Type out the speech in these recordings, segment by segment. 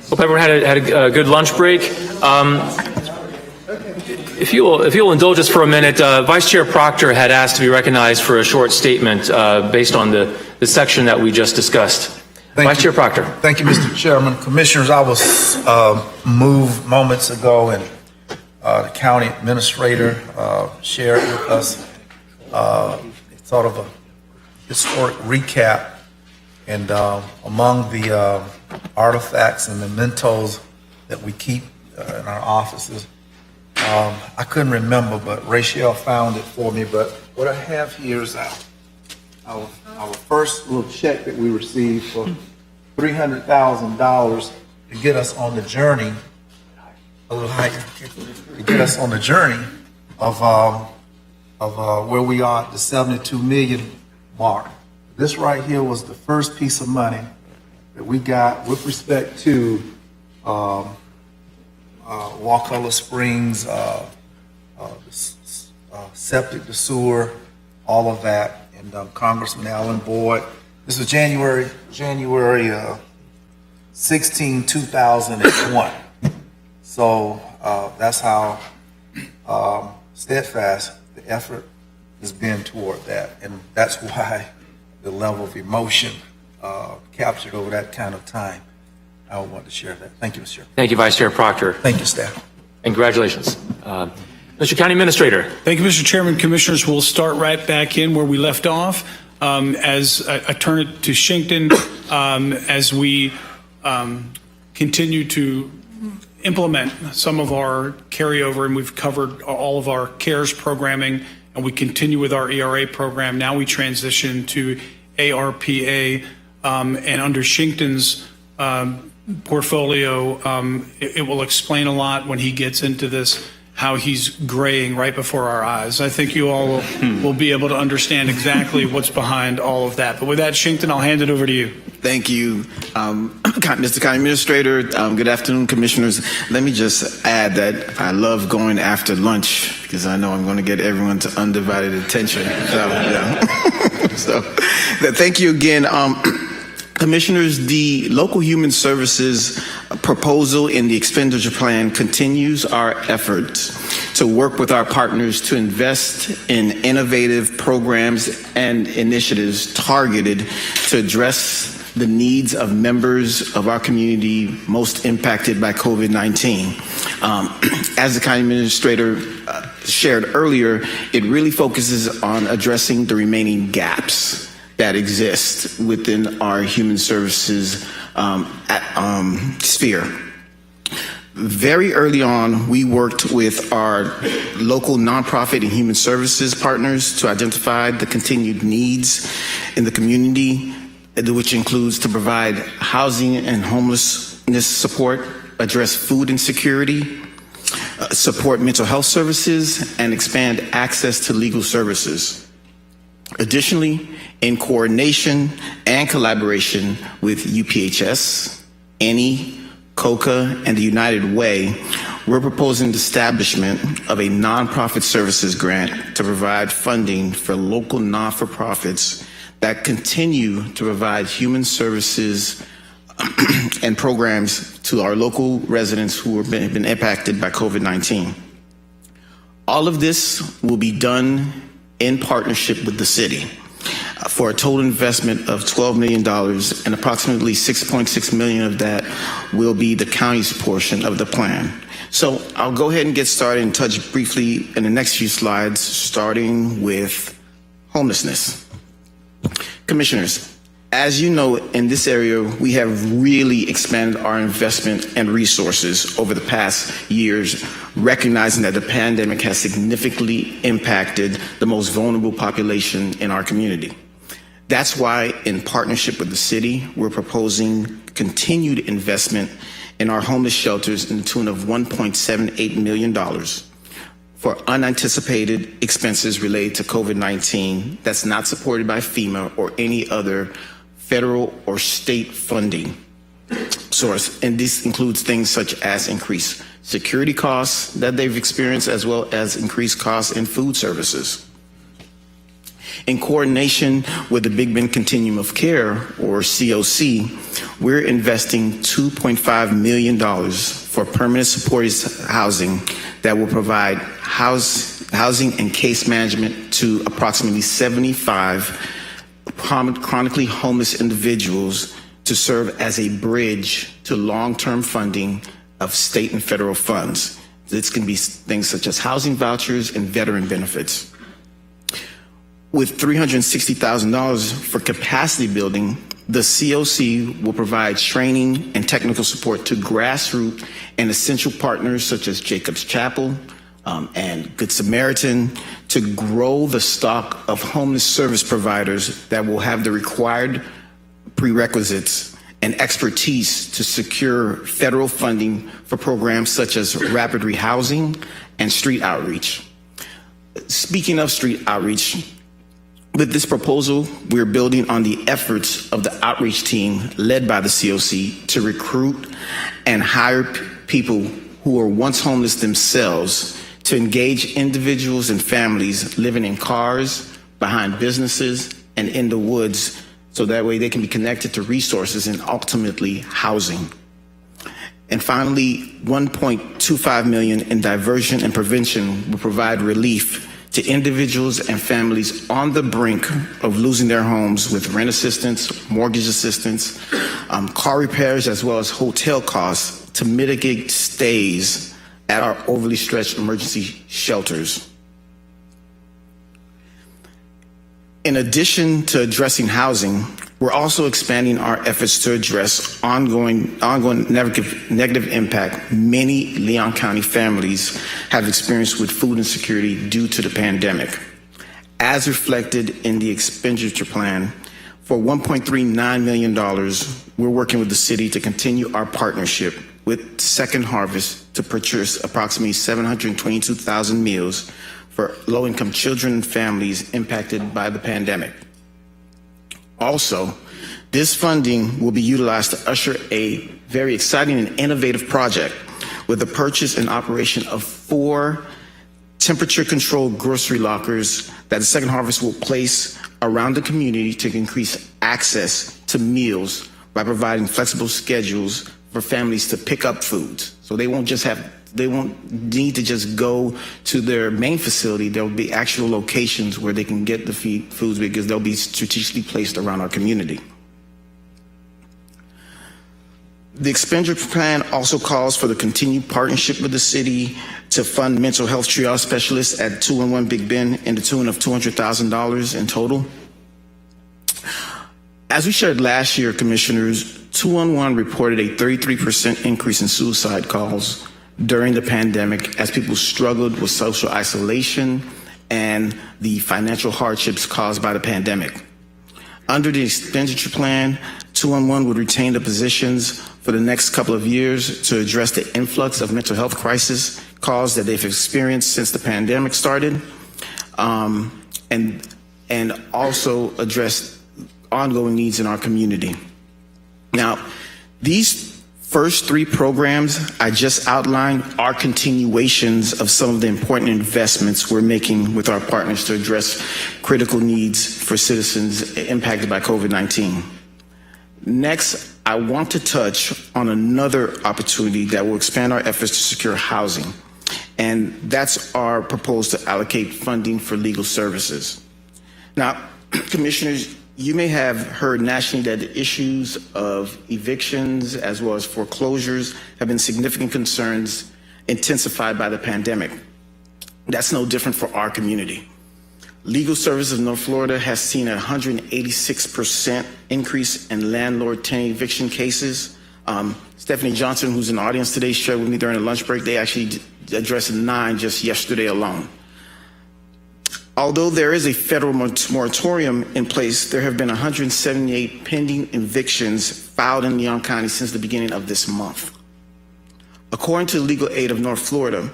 Hope everyone had a good lunch break. If you'll indulge us for a minute, Vice Chair Proctor had asked to be recognized for a short statement based on the section that we just discussed. Vice Chair Proctor. Thank you, Mr. Chairman. Commissioners, I was moved moments ago, and the county administrator shared with us sort of a historic recap. And among the artifacts and mementos that we keep in our offices, I couldn't remember, but Rachel found it for me. But what I have here is our first little check that we received for $300,000 to get us on the journey, a little higher, to get us on the journey of where we are at the 72 million mark. This right here was the first piece of money that we got with respect to Wakulla Springs, septic, the sewer, all of that, and Congressman Allen Boyd. This was January 16, 2001. So that's how steadfast the effort has been toward that, and that's why the level of emotion captured over that kind of time. I would want to share that. Thank you, Mr. Chair. Thank you, Vice Chair Proctor. Thank you, staff. And congratulations. Mr. County Administrator. Thank you, Mr. Chairman. Commissioners, we'll start right back in where we left off. As I turn it to Shinkton, as we continue to implement some of our carryover, and we've covered all of our CARES programming, and we continue with our ERA program. Now we transition to ARPA, and under Shinkton's portfolio, it will explain a lot when he gets into this, how he's graying right before our eyes. I think you all will be able to understand exactly what's behind all of that. But with that, Shinkton, I'll hand it over to you. Thank you, Mr. County Administrator. Good afternoon, Commissioners. Let me just add that I love going after lunch because I know I'm going to get everyone to undivided attention. So, yeah. So thank you again. Commissioners, the local human services proposal in the expenditure plan continues our efforts to work with our partners to invest in innovative programs and initiatives targeted to address the needs of members of our community most impacted by COVID-19. As the county administrator shared earlier, it really focuses on addressing the remaining gaps that exist within our human services sphere. Very early on, we worked with our local nonprofit and human services partners to identify the continued needs in the community, which includes to provide housing and homelessness support, address food insecurity, support mental health services, and expand access to legal services. Additionally, in coordination and collaboration with UPHS, NE, COCA, and the United Way, we're proposing the establishment of a nonprofit services grant to provide funding for local non-for-profits that continue to provide human services and programs to our local residents who have been impacted by COVID-19. All of this will be done in partnership with the city for a total investment of $12 million, and approximately $6.6 million of that will be the county's portion of the plan. So I'll go ahead and get started and touch briefly in the next few slides, starting with homelessness. Commissioners, as you know, in this area, we have really expanded our investment and resources over the past years, recognizing that the pandemic has significantly impacted the most vulnerable population in our community. That's why, in partnership with the city, we're proposing continued investment in our homeless shelters in the tune of $1.78 million for unanticipated expenses related to COVID-19 that's not supported by FEMA or any other federal or state funding source. And this includes things such as increased security costs that they've experienced, as well as increased costs in food services. In coordination with the Big Bend Continuum of Care, or COC, we're investing $2.5 million for permanent supported housing that will provide housing and case management to approximately 75 chronically homeless individuals to serve as a bridge to long-term funding of state and federal funds. This can be things such as housing vouchers and veteran benefits. With $360,000 for capacity building, the COC will provide training and technical support to grassroots and essential partners such as Jacob's Chapel and Good Samaritan to grow the stock of homeless service providers that will have the required prerequisites and expertise to secure federal funding for programs such as rapid rehousing and street outreach. Speaking of street outreach, with this proposal, we're building on the efforts of the outreach team led by the COC to recruit and hire people who were once homeless themselves to engage individuals and families living in cars, behind businesses, and in the woods, so that way they can be connected to resources and ultimately housing. And finally, $1.25 million in diversion and prevention will provide relief to individuals and families on the brink of losing their homes with rent assistance, mortgage assistance, car repairs, as well as hotel costs to mitigate stays at our overly stretched emergency shelters. In addition to addressing housing, we're also expanding our efforts to address ongoing negative impact many Leon County families have experienced with food insecurity due to the pandemic. As reflected in the expenditure plan, for $1.39 million, we're working with the city to continue our partnership with Second Harvest to purchase approximately 722,000 meals for low-income children and families impacted by the pandemic. Also, this funding will be utilized to usher a very exciting and innovative project with the purchase and operation of 4 temperature-controlled grocery lockers that the Second Harvest will place around the community to increase access to meals by providing flexible schedules for families to pick up foods. So they won't need to just go to their main facility. There will be actual locations where they can get the foods because they'll be strategically placed around our community. The expenditure plan also calls for the continued partnership with the city to fund mental health triage specialists at 211 Big Bend in the tune of $200,000 in total. As we shared last year, Commissioners, 211 reported a 33% increase in suicide calls during the pandemic as people struggled with social isolation and the financial hardships caused by the pandemic. Under the expenditure plan, 211 would retain the positions for the next couple of years to address the influx of mental health crisis calls that they've experienced since the pandemic started, and also address ongoing needs in our community. Now, these first 3 programs I just outlined are continuations of some of the important investments we're making with our partners to address critical needs for citizens impacted by COVID-19. Next, I want to touch on another opportunity that will expand our efforts to secure housing, and that's our proposal to allocate funding for legal services. Now, Commissioners, you may have heard nationally that the issues of evictions as well as foreclosures have been significant concerns intensified by the pandemic. That's no different for our community. Legal Services of North Florida has seen a 186% increase in landlord-tenant eviction cases. Stephanie Johnson, who's in the audience today, shared with me during the lunch break, they actually addressed 9 just yesterday alone. Although there is a federal moratorium in place, there have been 178 pending evictions filed in Leon County since the beginning of this month. According to Legal Aid of North Florida,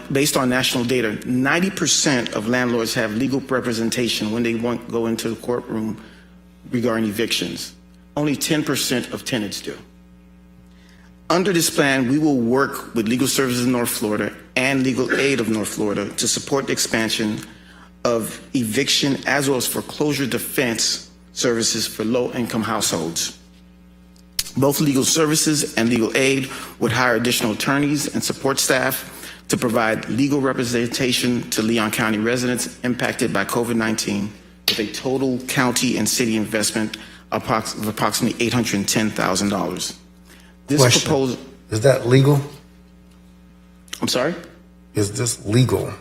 based on national data, 90% of landlords have legal representation when they go into the courtroom regarding evictions. Only 10% of tenants do. Under this plan, we will work with Legal Services of North Florida and Legal Aid of North Florida to support the expansion of eviction as well as foreclosure defense services for low-income households. Both legal services and legal aid would hire additional attorneys and support staff to provide legal representation to Leon County residents impacted by COVID-19 with a total county and city investment of approximately $810,000. This Question. proposal, Is that legal? I'm sorry? Is this legal?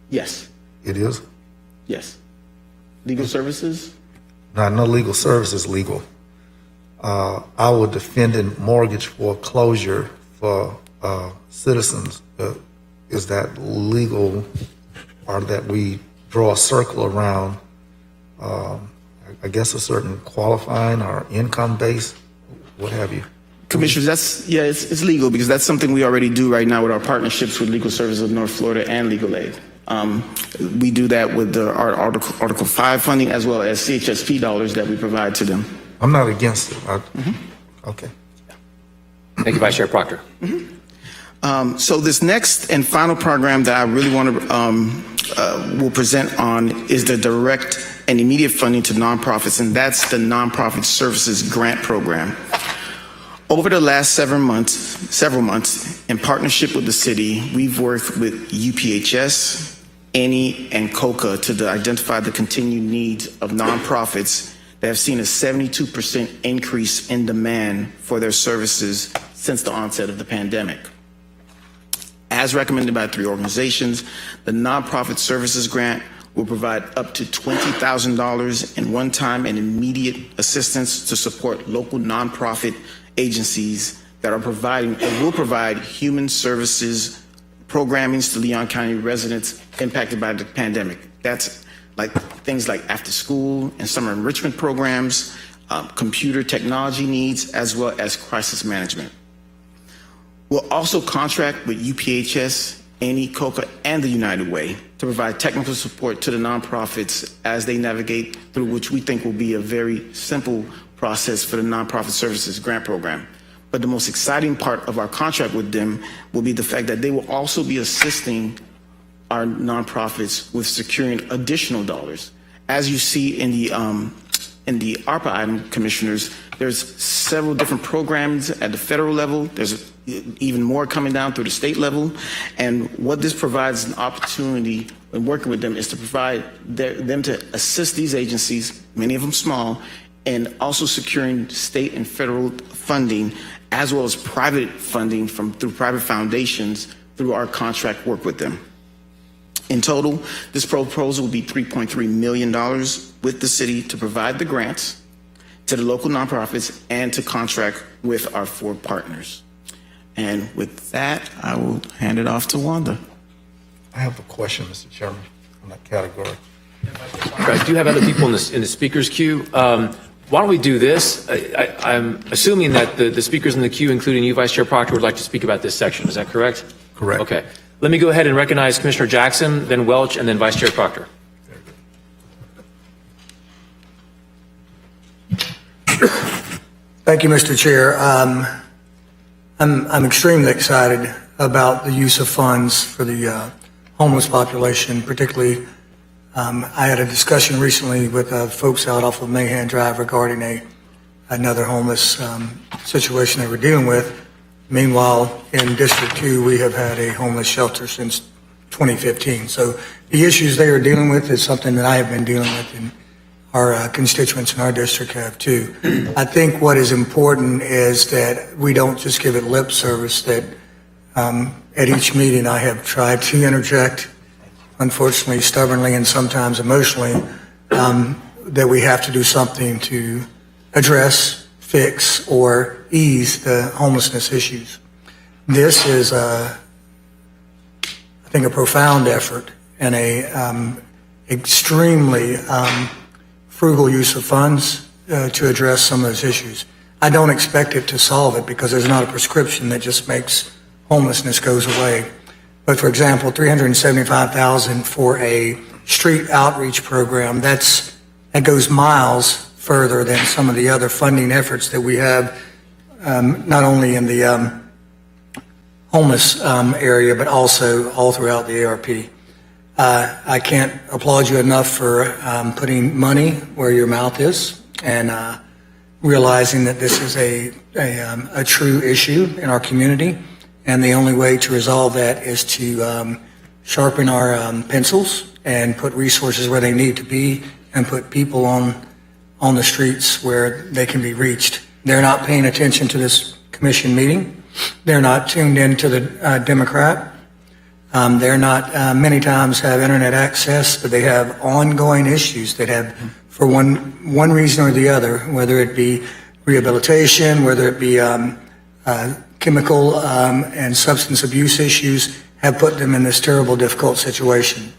Yes, It is? yes. Legal services? Now, no legal service is legal. I would defend a mortgage foreclosure for citizens. Is that legal, or that we draw a circle around, I guess, a certain qualifying or income base, what have you? Commissioners, it's legal because that's something we already do right now with our partnerships with Legal Services of North Florida and Legal Aid. We do that with our Article 5 funding as well as CHSP dollars that we provide to them. I'm not against it. Okay. Thank you, Vice Chair Proctor. So this next and final program that I really want to will present on is the direct and immediate funding to nonprofits, and that's the Nonprofit Services Grant Program. Over the last several months, in partnership with the city, we've worked with UPHS, ANY, and COCA to identify the continued needs of nonprofits that have seen a 72% increase in demand for their services since the onset of the pandemic. As recommended by 3 organizations, the Nonprofit Services Grant will provide up to $20,000 in one-time and immediate assistance to support local nonprofit agencies that are providing or will provide human services programming to Leon County residents impacted by the pandemic. That's like things like after school and summer enrichment programs, computer technology needs, as well as crisis management. We'll also contract with UPHS, ANY, COCA, and the United Way to provide technical support to the nonprofits as they navigate through which we think will be a very simple process for the Nonprofit Services Grant Program. But the most exciting part of our contract with them will be the fact that they will also be assisting our nonprofits with securing additional dollars. As you see in the ARPA item, Commissioners, there's several different programs at the federal level. There's even more coming down through the state level. And what this provides an opportunity in working with them is to provide them to assist these agencies, many of them small, and also securing state and federal funding, as well as private funding through private foundations through our contract work with them. In total, this proposal will be $3.3 million with the city to provide the grants to the local nonprofits and to contract with our 4 partners. And with that, I will hand it off to Wanda. I have a question, Mr. Chairman, on that category. I do have other people in the speakers queue. Why don't we do this? I'm assuming that the speakers in the queue, including you, Vice Chair Proctor, would like to speak about this section. Is that correct? Correct. Okay. Let me go ahead and recognize Commissioner Jackson, then Welch, and then Vice Chair Proctor. Thank you, Mr. Chair. I'm extremely excited about the use of funds for the homeless population, particularly I had a discussion recently with folks out off of Mahan Drive regarding another homeless situation they were dealing with. Meanwhile, in District 2, we have had a homeless shelter since 2015. So the issues they are dealing with is something that I have been dealing with, and our constituents in our district have too. I think what is important is that we don't just give it lip service, that at each meeting I have tried to interject, unfortunately, stubbornly and sometimes emotionally, that we have to do something to address, fix, or ease the homelessness issues. This is, I think, a profound effort and a extremely frugal use of funds to address some of those issues. I don't expect it to solve it because there's not a prescription that just makes homelessness goes away. But for example, $375,000 for a street outreach program, that goes miles further than some of the other funding efforts that we have, not only in the homeless area, but also all throughout the ARP. I can't applaud you enough for putting money where your mouth is and realizing that this is a true issue in our community. And the only way to resolve that is to sharpen our pencils and put resources where they need to be and put people on the streets where they can be reached. They're not paying attention to this commission meeting. They're not tuned into the Democrat. They're not, many times have internet access, but they have ongoing issues that have, for one reason or the other, whether it be rehabilitation, whether it be chemical and substance abuse issues, have put them in this terrible, difficult situation.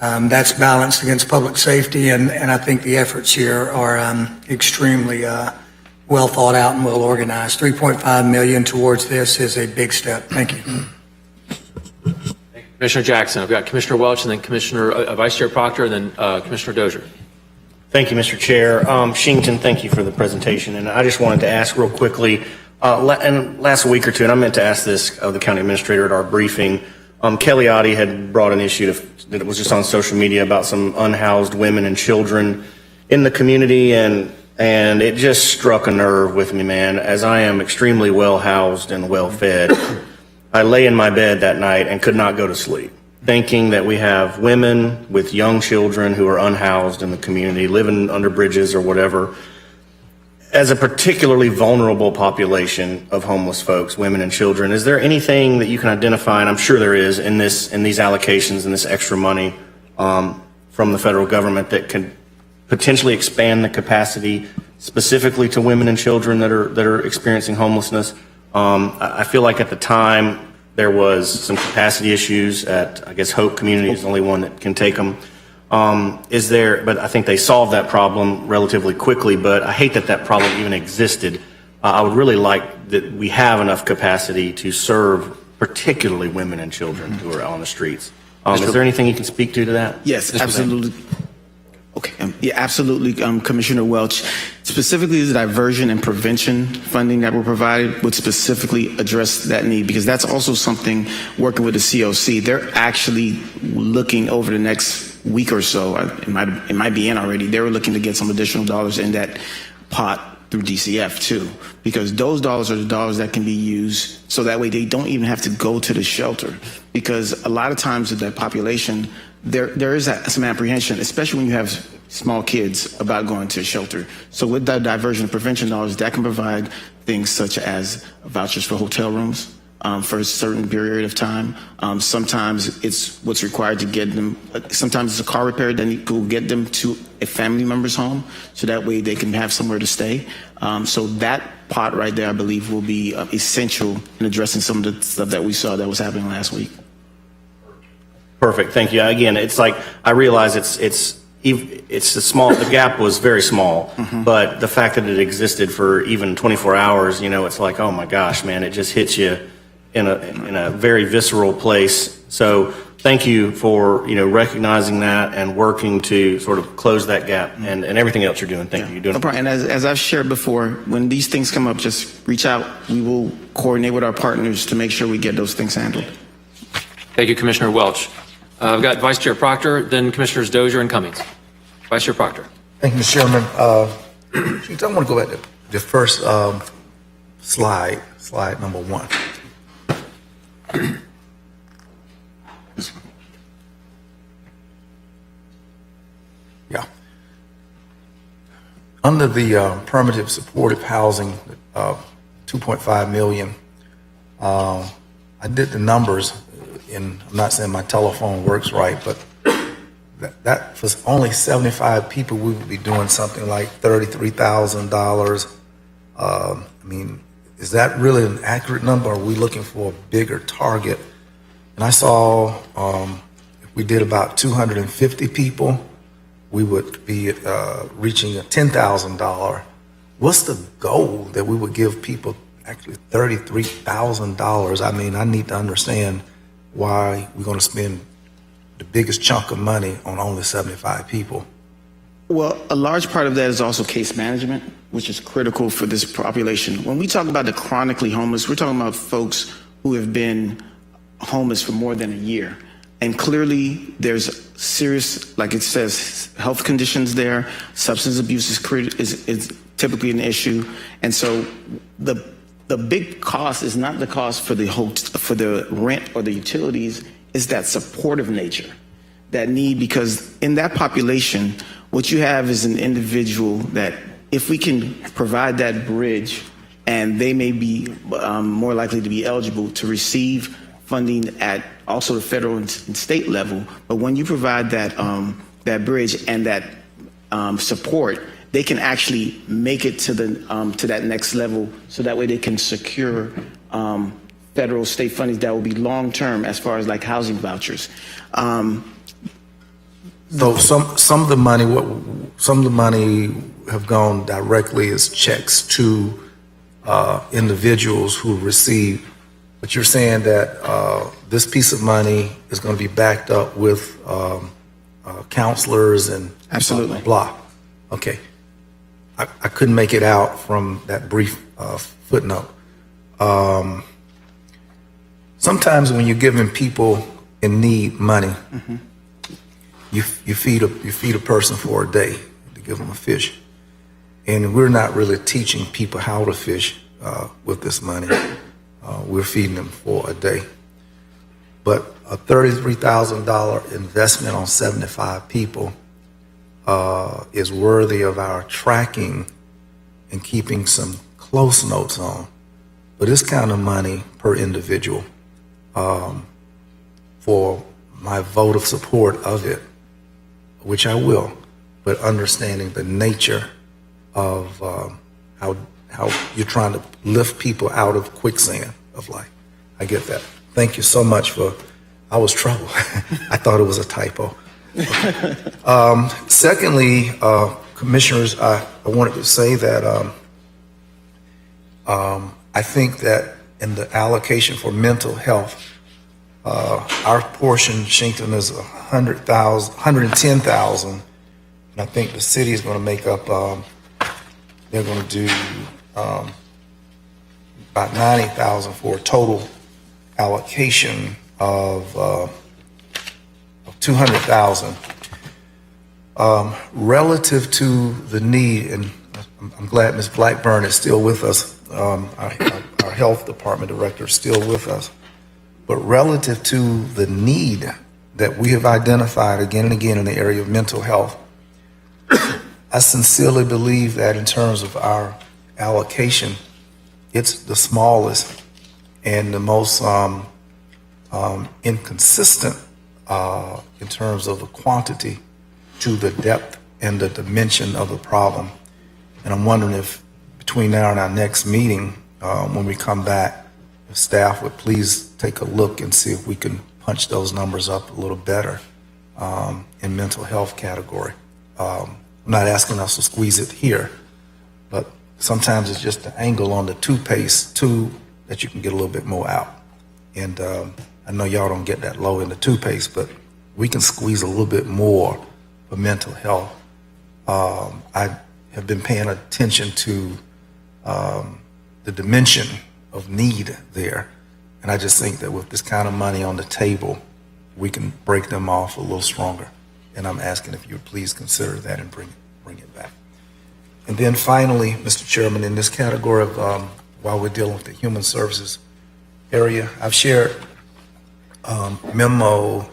That's balanced against public safety, and I think the efforts here are extremely well thought out and well organized. $3.5 million towards this is a big step. Thank you. Commissioner Jackson. I've got Commissioner Welch and then Commissioner Vice Chair Proctor and then Commissioner Dozier. Thank you, Mr. Chair. Shington, thank you for the presentation. And I just wanted to ask real quickly, and last week or two, and I meant to ask this of the county administrator at our briefing, Kelly Oddie had brought an issue that was just on social media about some unhoused women and children in the community, and it just struck a nerve with me, man. As I am extremely well housed and well fed, I lay in my bed that night and could not go to sleep, thinking that we have women with young children who are unhoused in the community, living under bridges or whatever. As a particularly vulnerable population of homeless folks, women and children, is there anything that you can identify, and I'm sure there is, in these allocations and this extra money from the federal government that can potentially expand the capacity specifically to women and children that are experiencing homelessness? I feel like at the time there was some capacity issues at, I guess, Hope Community is the only one that can take them. But I think they solved that problem relatively quickly, but I hate that problem even existed. I would really like that we have enough capacity to serve particularly women and children who are on the streets. Is there anything you can speak to that? Yes, absolutely. Okay, yeah, absolutely, Commissioner Welch. Specifically, the diversion and prevention funding that were provided would specifically address that need, because that's also something, working with the COC, they're actually looking over the next week or so, it might be in already, they were looking to get some additional dollars in that pot through DCF too, because those dollars are the dollars that can be used so that way they don't even have to go to the shelter, because a lot of times with that population, there is some apprehension, especially when you have small kids, about going to a shelter. So with that diversion and prevention dollars, that can provide things such as vouchers for hotel rooms for a certain period of time. Sometimes it's what's required to get them, sometimes it's a car repair that will get them to a family member's home, so that way they can have somewhere to stay. So that pot right there, I believe, will be essential in addressing some of the stuff that we saw that was happening last week. Perfect. Thank you. Again, it's like, I realize it's small, the gap was very small, but the fact that it existed for even 24 hours, it's like, oh my gosh, man, it just hits you in a very visceral place. So thank you for, recognizing that and working to sort of close that gap and everything else you're doing. Thank you. You're doing no problem. And as I've shared before, when these things come up, just reach out. We will coordinate with our partners to make sure we get those things handled. Thank you, Commissioner Welch. I've got Vice Chair Proctor, then Commissioners Dozier and Cummings. Vice Chair Proctor. Thank you, Mr. Chairman. I want to go back to the first slide number 1. Yeah. Under the permanent supportive housing, 2.5 million, I did the numbers, and I'm not saying my telephone works right, but that for only 75 people, we would be doing something like $33,000. I mean, is that really an accurate number? Or are we looking for a bigger target? And I saw if we did about 250 people, we would be reaching a $10,000. What's the goal that we would give people actually $33,000? I mean, I need to understand why we're going to spend the biggest chunk of money on only 75 people. Well, a large part of that is also case management, which is critical for this population. When we talk about the chronically homeless, we're talking about folks who have been homeless for more than a year. And clearly, there's serious, like it says, health conditions there. Substance abuse is typically an issue. And so the big cost is not the cost for the rent or the utilities, is that supportive nature, that need, because in that population, what you have is an individual that if we can provide that bridge, and they may be more likely to be eligible to receive funding at also the federal and state level, but when you provide that that bridge and that support, they can actually make it to that next level, so that way they can secure federal, state funding that will be long term, as far as like housing vouchers. So some of the money have gone directly as checks to individuals who receive. But you're saying that this piece of money is going to be backed up with counselors and Absolutely. Blah. Okay. I couldn't make it out from that brief footnote. Sometimes when you're giving people in need money, you feed a person for a day to give them a fish, and we're not really teaching people how to fish with this money. We're feeding them for a day. But a $33,000 investment on 75 people is worthy of our tracking and keeping some close notes on. But this kind of money per individual, for my vote of support of it, which I will, but understanding the nature of how you're trying to lift people out of quicksand of life. I get that. Thank you so much I was troubled. I thought it was a typo. Secondly, commissioners, I wanted to say that I think that in the allocation for mental health, our portion, Shinkton, is $110,000, and I think the city is going to make up. They're going to do about $90,000 for a total allocation of $200,000. Relative to the need, and I'm glad Ms. Blackburn is still with us. Our health department director is still with us. But relative to the need that we have identified again and again in the area of mental health, I sincerely believe that in terms of our allocation, it's the smallest and the most inconsistent in terms of the quantity to the depth and the dimension of the problem. And I'm wondering if between now and our next meeting, when we come back, if staff would please take a look and see if we can punch those numbers up a little better in mental health category. I'm not asking us to squeeze it here, but sometimes it's just the angle on the toothpaste tube that you can get a little bit more out. And I know y'all don't get that low in the toothpaste, but we can squeeze a little bit more for mental health. I have been paying attention to the dimension of need there. And I just think that with this kind of money on the table, we can break them off a little stronger. And I'm asking if you would please consider that and bring it back. And then finally, Mr. Chairman, in this category of while we're dealing with the human services area, I've shared a memo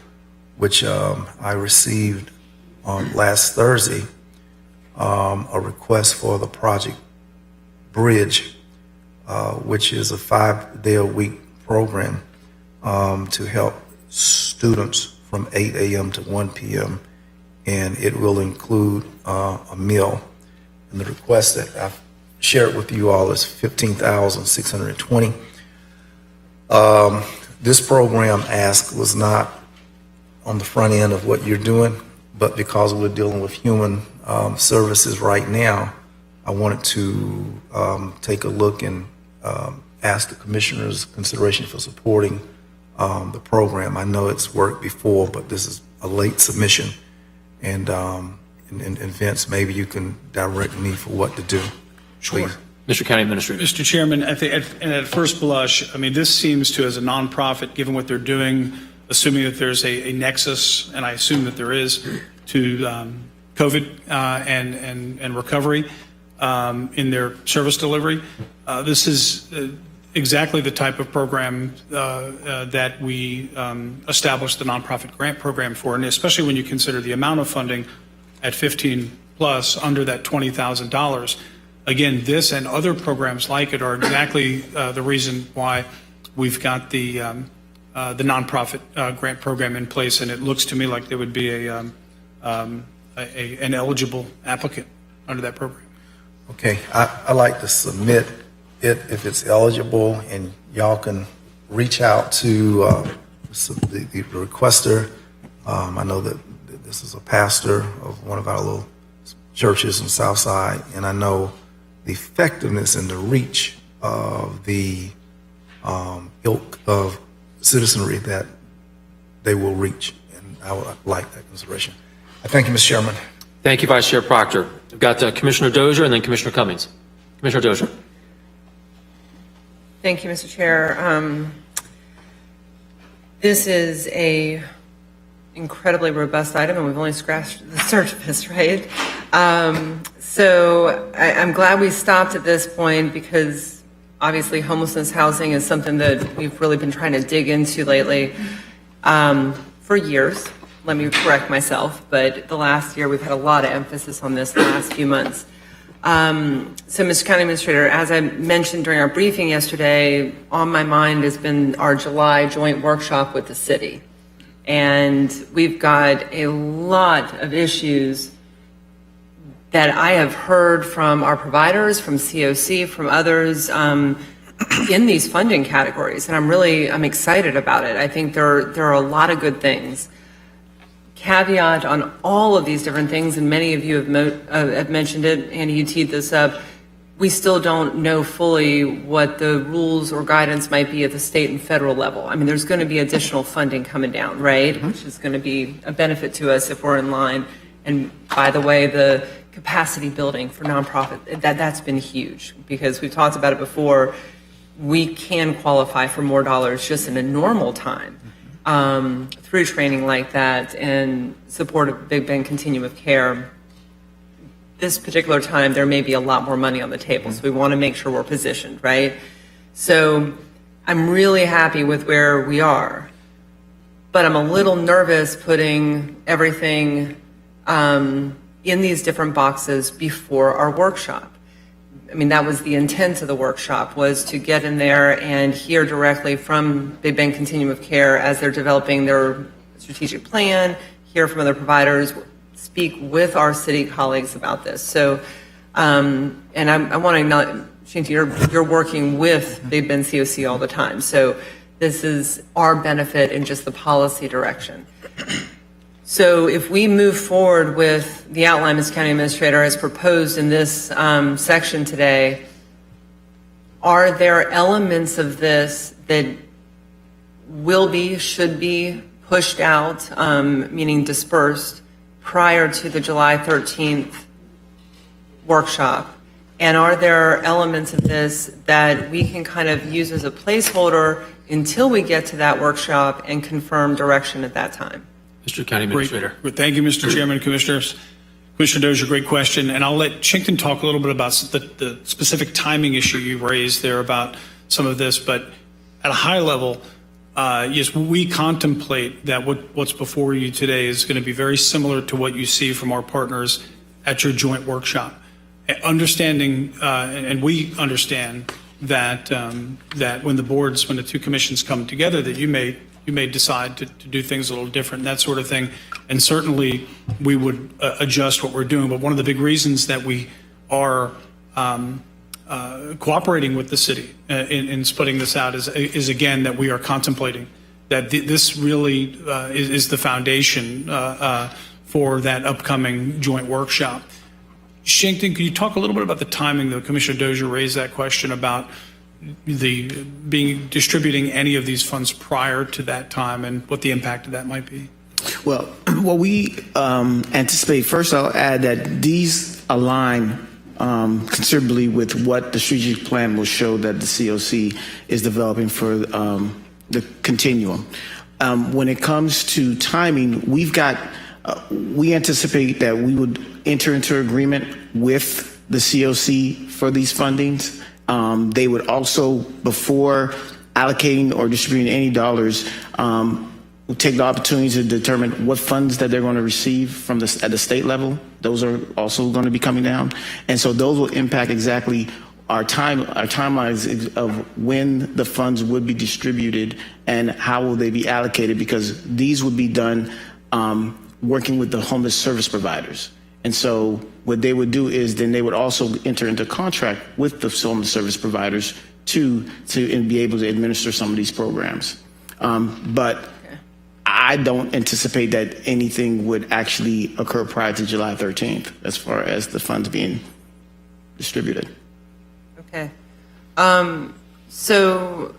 which I received on last Thursday, a request for the Project Bridge, which is a 5-day-a-week program to help students from 8 a.m. to 1 p.m. And it will include a meal. And the request that I've shared with you all is $15,620. This program ask was not on the front end of what you're doing, but because we're dealing with human services right now, I wanted to take a look and ask the commissioners' consideration for supporting the program. I know it's worked before, but this is a late submission. And Vince, maybe you can direct me for what to do. Sure. Please. Mr. County Administrator. Mr. Chairman, I think at first blush, I mean, this seems to, as a nonprofit, given what they're doing assuming that there's a nexus, and I assume that there is, to COVID and recovery in their service delivery. This is exactly the type of program that we established the nonprofit grant program for, and especially when you consider the amount of funding at 15 plus under that $20,000. Again, this and other programs like it are exactly the reason why we've got the nonprofit grant program in place, and it looks to me like there would be an eligible applicant under that program. Okay, I like to submit it if it's eligible, and y'all can reach out to the requester. I know that this is a pastor of one of our little churches in Southside, and I know the effectiveness and the reach of the ilk of citizenry that they will reach, and I would like that consideration. I thank you, Mr. Chairman. Thank you, Vice Chair Proctor. We've got Commissioner Dozier and then Commissioner Cummings. Commissioner Dozier. Thank you, Mr. Chair. This is a incredibly robust item, and we've only scratched the surface, right? So I'm glad we stopped at this point, because obviously homelessness housing is something that we've really been trying to dig into lately for years. Let me correct myself, but the last year we've had a lot of emphasis on this the last few months. So, Mr. County Administrator, as I mentioned during our briefing yesterday, on my mind has been our July joint workshop with the city. And we've got a lot of issues that I have heard from our providers, from COC, from others in these funding categories. And I'm excited about it. I think there are a lot of good things. Caveat on all of these different things, and many of you have mentioned it, Andy, you teed this up, we still don't know fully what the rules or guidance might be at the state and federal level. I mean, there's going to be additional funding coming down, right? Which is going to be a benefit to us if we're in line. And by the way, the capacity building for nonprofit, that's been huge, because we've talked about it before. We can qualify for more dollars just in a normal time. Through training like that and support of Big Bend Continuum of Care. This particular time, there may be a lot more money on the table, so we want to make sure we're positioned, right? So I'm really happy with where we are, but I'm a little nervous putting everything in these different boxes before our workshop. I mean, that was the intent of the workshop, was to get in there and hear directly from Big Bend Continuum of Care as they're developing their strategic plan, hear from other providers, speak with our city colleagues about this. So, and I want to acknowledge, Shanti, you're working with Big Bend COC all the time. So this is our benefit in just the policy direction. So if we move forward with the outline, Ms. County Administrator, as proposed in this section today, are there elements of this that should be pushed out, meaning dispersed, prior to the July 13th workshop? And are there elements of this that we can kind of use as a placeholder until we get to that workshop and confirm direction at that time? Mr. County Administrator. Great. Thank you, Mr. Chairman, Commissioners. Commissioner Dozier, great question. And I'll let Chinkton talk a little bit about the specific timing issue you raised there about some of this. But at a high level, yes, we contemplate that what's before you today is going to be very similar to what you see from our partners at your joint workshop. Understanding, and we understand that that when the two commissions come together, that you may decide to do things a little different, that sort of thing. And certainly we would adjust what we're doing. But one of the big reasons that we are cooperating with the city in splitting this out is again, that we are contemplating that this really is the foundation for that upcoming joint workshop. Shankton, could you talk a little bit about the timing, though? Commissioner Dozier raised that question about distributing any of these funds prior to that time and what the impact of that might be. Well, what we anticipate, first I'll add that these align considerably with what the strategic plan will show that the COC is developing for the continuum. When it comes to timing, we anticipate that we would enter into agreement with the COC for these fundings. They would also, before allocating or distributing any dollars, take the opportunity to determine what funds that they're going to receive from at the state level. Those are also going to be coming down, and so those will impact exactly our timelines of when the funds would be distributed and how will they be allocated, because these would be done working with the homeless service providers. And so what they would do is then they would also enter into contract with the homeless service providers to be able to administer some of these programs. But I don't anticipate that anything would actually occur prior to July 13th as far as the funds being distributed. Okay. So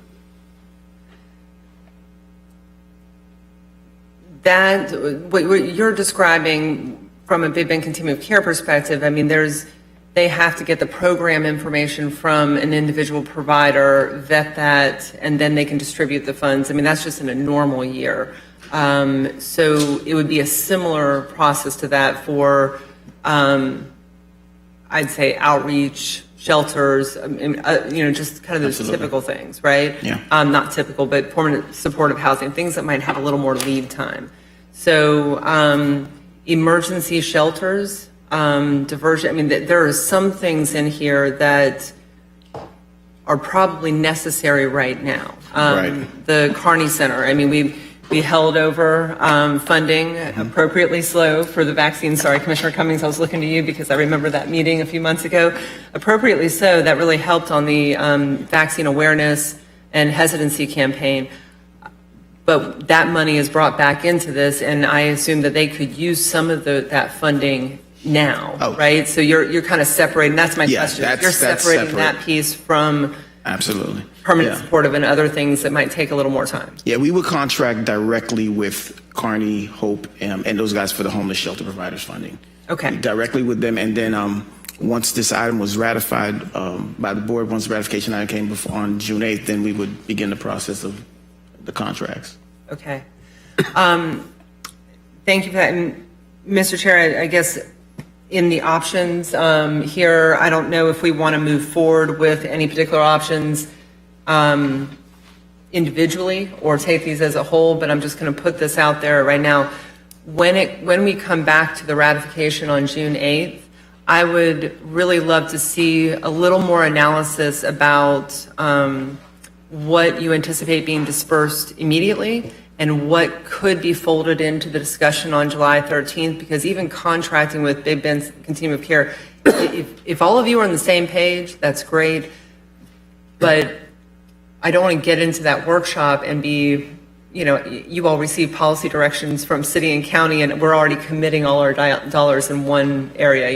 that, what you're describing from a Big Bend Continuum of Care perspective, I mean, they have to get the program information from an individual provider, vet that, and then they can distribute the funds. I mean, that's just in a normal year. So it would be a similar process to that for, I'd say, outreach, shelters, just kind of those Absolutely. typical things, right? Yeah. Not typical, but permanent supportive housing, things that might have a little more lead time. So emergency shelters, diversion, I mean, there are some things in here that are probably necessary right now. Right. The Carney Center, I mean, we held over funding appropriately slow for the vaccine. Sorry, Commissioner Cummings, I was looking to you because I remember that meeting a few months ago. Appropriately so, that really helped on the vaccine awareness and hesitancy campaign. But that money is brought back into this, and I assume that they could use some of that funding now, right? So you're kind of separating, that's my question. You're separating that piece from Absolutely. permanent supportive and other things that might take a little more time. Yeah, we would contract directly with Carney, Hope, and those guys for the homeless shelter providers funding. Okay. Directly with them, and then once this item was ratified by the board, once the ratification item came on June 8th, then we would begin the process of the contracts. Okay. Thank you for that. And Mr. Chair, I guess in the options here, I don't know if we want to move forward with any particular options individually or take these as a whole, but I'm just going to put this out there right now. When we come back to the ratification on June 8th, I would really love to see a little more analysis about what you anticipate being dispersed immediately and what could be folded into the discussion on July 13th, because even contracting with Big Bend's Continuum of Care, if all of you are on the same page, that's great, but I don't want to get into that workshop and be, you all receive policy directions from city and county and we're already committing all our dollars in one area,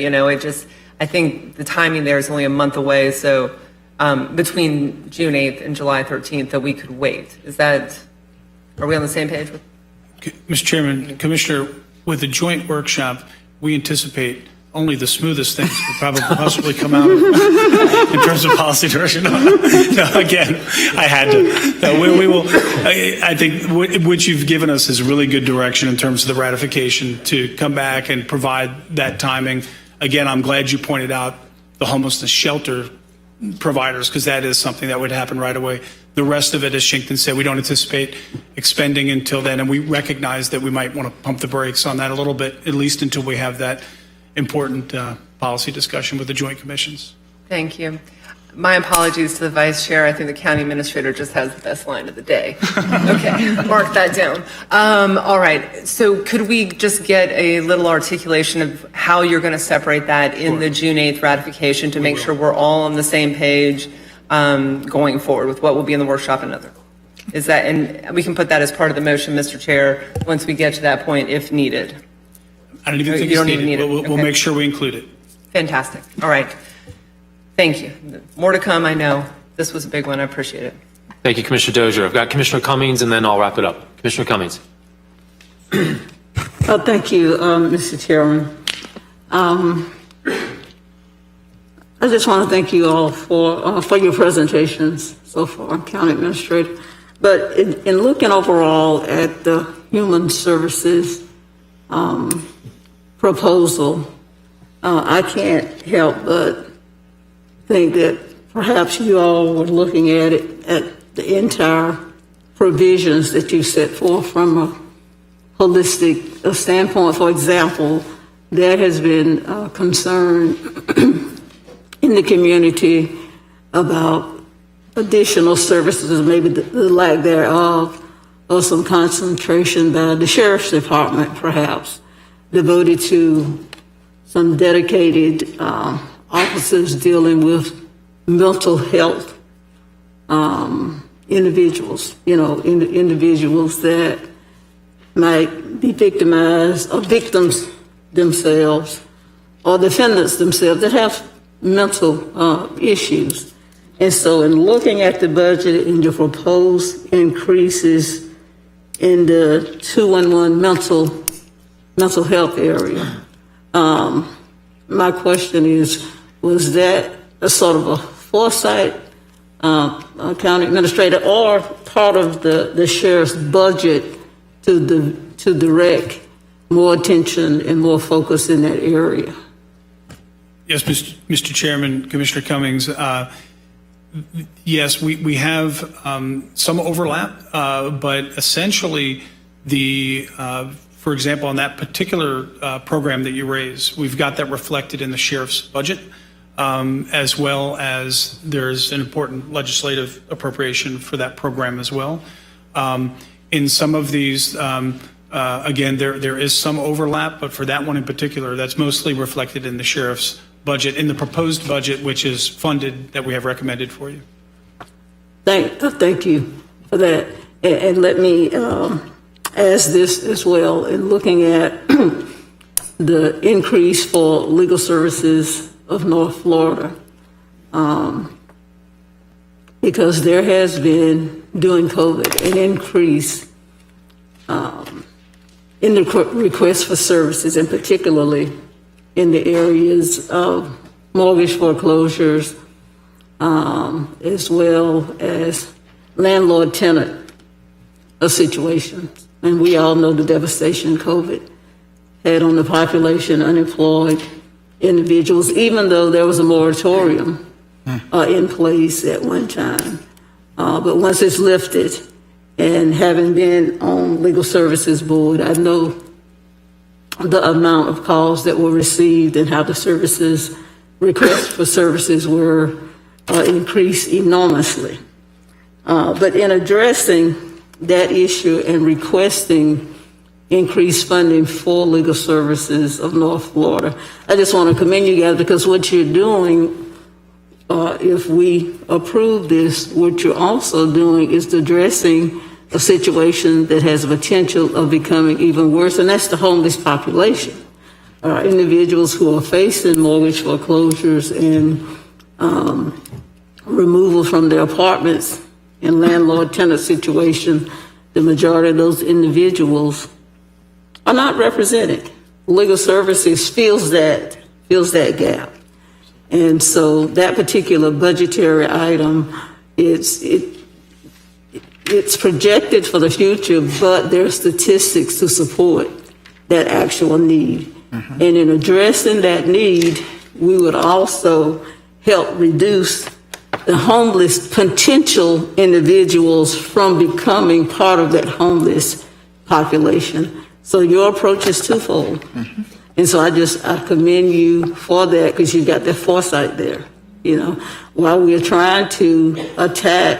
I think the timing there is only a month away, so between June 8th and July 13th that we could wait. Are we on the same page? Mr. Chairman, Commissioner, with the joint workshop, we anticipate only the smoothest things could probably possibly come out in terms of policy direction. No, again, I had to. No, we will. I think what you've given us is really good direction in terms of the ratification to come back and provide that timing. Again, I'm glad you pointed out the homelessness shelter providers, because that is something that would happen right away. The rest of it, as Shinkton said, we don't anticipate expending until then, and we recognize that we might want to pump the brakes on that a little bit, at least until we have that important policy discussion with the Joint Commissions. Thank you. My apologies to the Vice Chair. I think the County Administrator just has the best line of the day. Okay, mark that down. All right, so could we just get a little articulation of how you're going to separate that in the June 8th ratification to make sure we're all on the same page going forward with what will be in the workshop and other? And we can put that as part of the motion, Mr. Chair, once we get to that point if needed. I don't even think You it's don't even needed. need it. We'll Okay. make sure we include it. Fantastic. All right. Thank you. More to come, I know. This was a big one. I appreciate it. Thank you, Commissioner Dozier. I've got Commissioner Cummings, and then I'll wrap it up. Commissioner Cummings. Thank you, Mr. Chairman. I just want to thank you all for your presentations so far, County Administrator. But in looking overall at the Human Services proposal, I can't help but think that perhaps you all were looking at it at the entire provisions that you set forth from a holistic standpoint. For example, there has been concern in the community about additional services, maybe the lack thereof, or some concentration by the Sheriff's Department, perhaps, devoted to some dedicated officers dealing with mental health individuals, individuals that might be victimized or victims themselves or defendants themselves that have mental issues. And so in looking at the budget and your proposed increases in the 211 mental health area, my question is, was that a sort of a foresight, county administrator, or part of the sheriff's budget to direct more attention and more focus in that area? Yes, Mr. Chairman, Commissioner Cummings. Yes, we have some overlap, but essentially for example, on that particular program that you raised, we've got that reflected in the sheriff's budget, as well as there's an important legislative appropriation for that program as well. In some of these, again, there is some overlap, but for that one in particular, that's mostly reflected in the sheriff's budget, in the proposed budget, which is funded, that we have recommended for you. Thank you for that. And let me ask this as well, in looking at the increase for legal services of North Florida, because there has been, during COVID, an increase in the request for services, and particularly in the areas of mortgage foreclosures, as well as landlord-tenant situations. And we all know the devastation COVID had on the population, unemployed individuals, even though there was a moratorium in place at one time. But once it's lifted, and having been on Legal Services Board, I know the amount of calls that were received and how the services, requests for services were increased enormously. But in addressing that issue and requesting increased funding for legal services of North Florida, I just want to commend you guys, because what you're doing, if we approve this, what you're also doing is addressing a situation that has the potential of becoming even worse, and that's the homeless population. Individuals who are facing mortgage foreclosures and removal from their apartments in landlord-tenant situations, the majority of those individuals are not represented. Legal Services fills that gap. And so that particular budgetary item, it's projected for the future, but there are statistics to support that actual need. And in addressing that need, we would also help reduce the homeless potential individuals from becoming part of that homeless population. So your approach is twofold. And so I commend you for that, because you got that foresight there. While we are trying to attack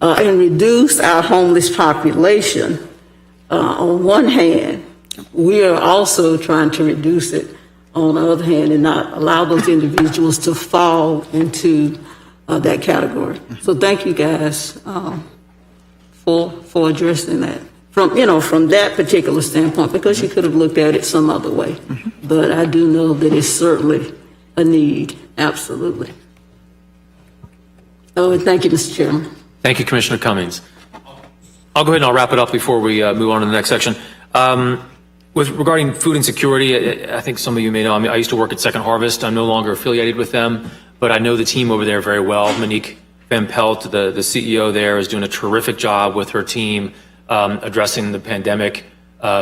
and reduce our homeless population, on one hand, we are also trying to reduce it on the other hand and not allow those individuals to fall into that category. So thank you guys for addressing that from that particular standpoint, because you could have looked at it some other way. But I do know that it's certainly a need, absolutely. Oh, and thank you, Mr. Chairman. Thank you, Commissioner Cummings. I'll go ahead and I'll wrap it up before we move on to the next section. Regarding food insecurity, I think some of you may know, I used to work at Second Harvest. I'm no longer affiliated with them, but I know the team over there very well. Monique Van Pelt, the CEO there, is doing a terrific job with her team addressing the pandemic,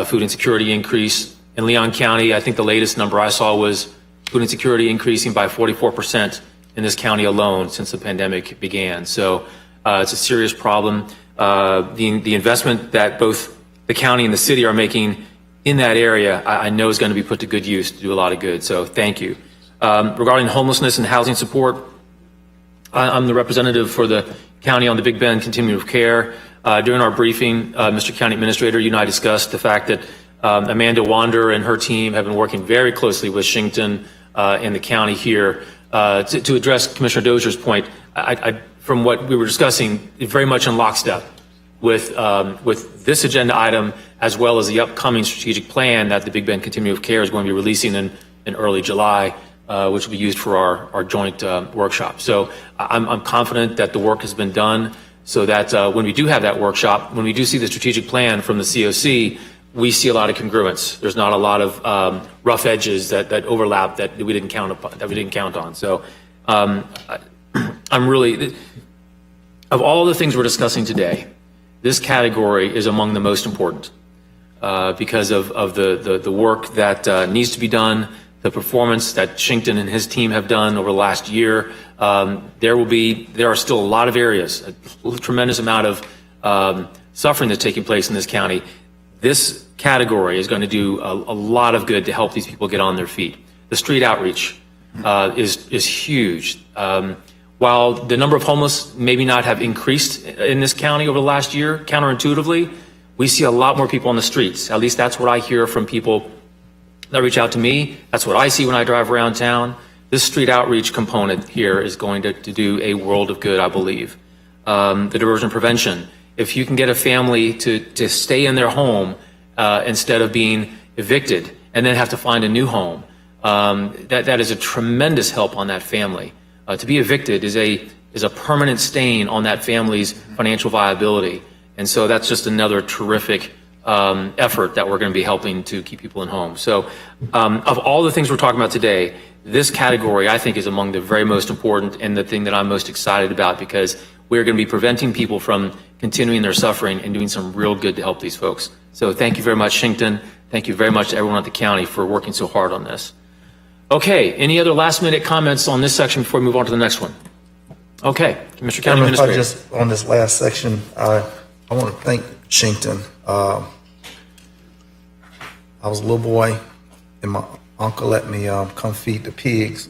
food insecurity increase. In Leon County, I think the latest number I saw was food insecurity increasing by 44% in this county alone since the pandemic began. So it's a serious problem. The investment that both the county and the city are making in that area, I know is going to be put to good use to do a lot of good. So thank you. Regarding homelessness and housing support, I'm the representative for the county on the Big Bend Continuum of Care. During our briefing, Mr. County Administrator, you and I discussed the fact that Amanda Wander and her team have been working very closely with Shington and the county here to address Commissioner Dozier's point. From what we were discussing, very much in lockstep with this agenda item, as well as the upcoming strategic plan that the Big Bend Continuum of Care is going to be releasing in early July, which will be used for our joint workshop. So I'm confident that the work has been done so that when we do have that workshop, when we do see the strategic plan from the COC, we see a lot of congruence. There's not a lot of rough edges that overlap that we didn't count on. So I'm really, of all the things we're discussing today, this category is among the most important because of the work that needs to be done, the performance that Shington and his team have done over the last year. There are still a lot of areas, a tremendous amount of suffering that's taking place in this county. This category is going to do a lot of good to help these people get on their feet. The street outreach is huge. While the number of homeless maybe not have increased in this county over the last year, counterintuitively, we see a lot more people on the streets. At least that's what I hear from people that reach out to me. That's what I see when I drive around town. This street outreach component here is going to do a world of good, I believe. The diversion prevention. If you can get a family to stay in their home instead of being evicted and then have to find a new home, that is a tremendous help on that family. To be evicted is a permanent stain on that family's financial viability. And so that's just another terrific effort that we're going to be helping to keep people in homes. So of all the things we're talking about today, this category I think is among the very most important and the thing that I'm most excited about, because we're going to be preventing people from continuing their suffering and doing some real good to help these folks. So thank you very much, Shington. Thank you very much to everyone at the county for working so hard on this. Okay, any other last minute comments on this section before we move on to the next one? Okay, Mr. County Administrator. Just on this last section, I want to thank Shington. I was a little boy and my uncle let me come feed the pigs,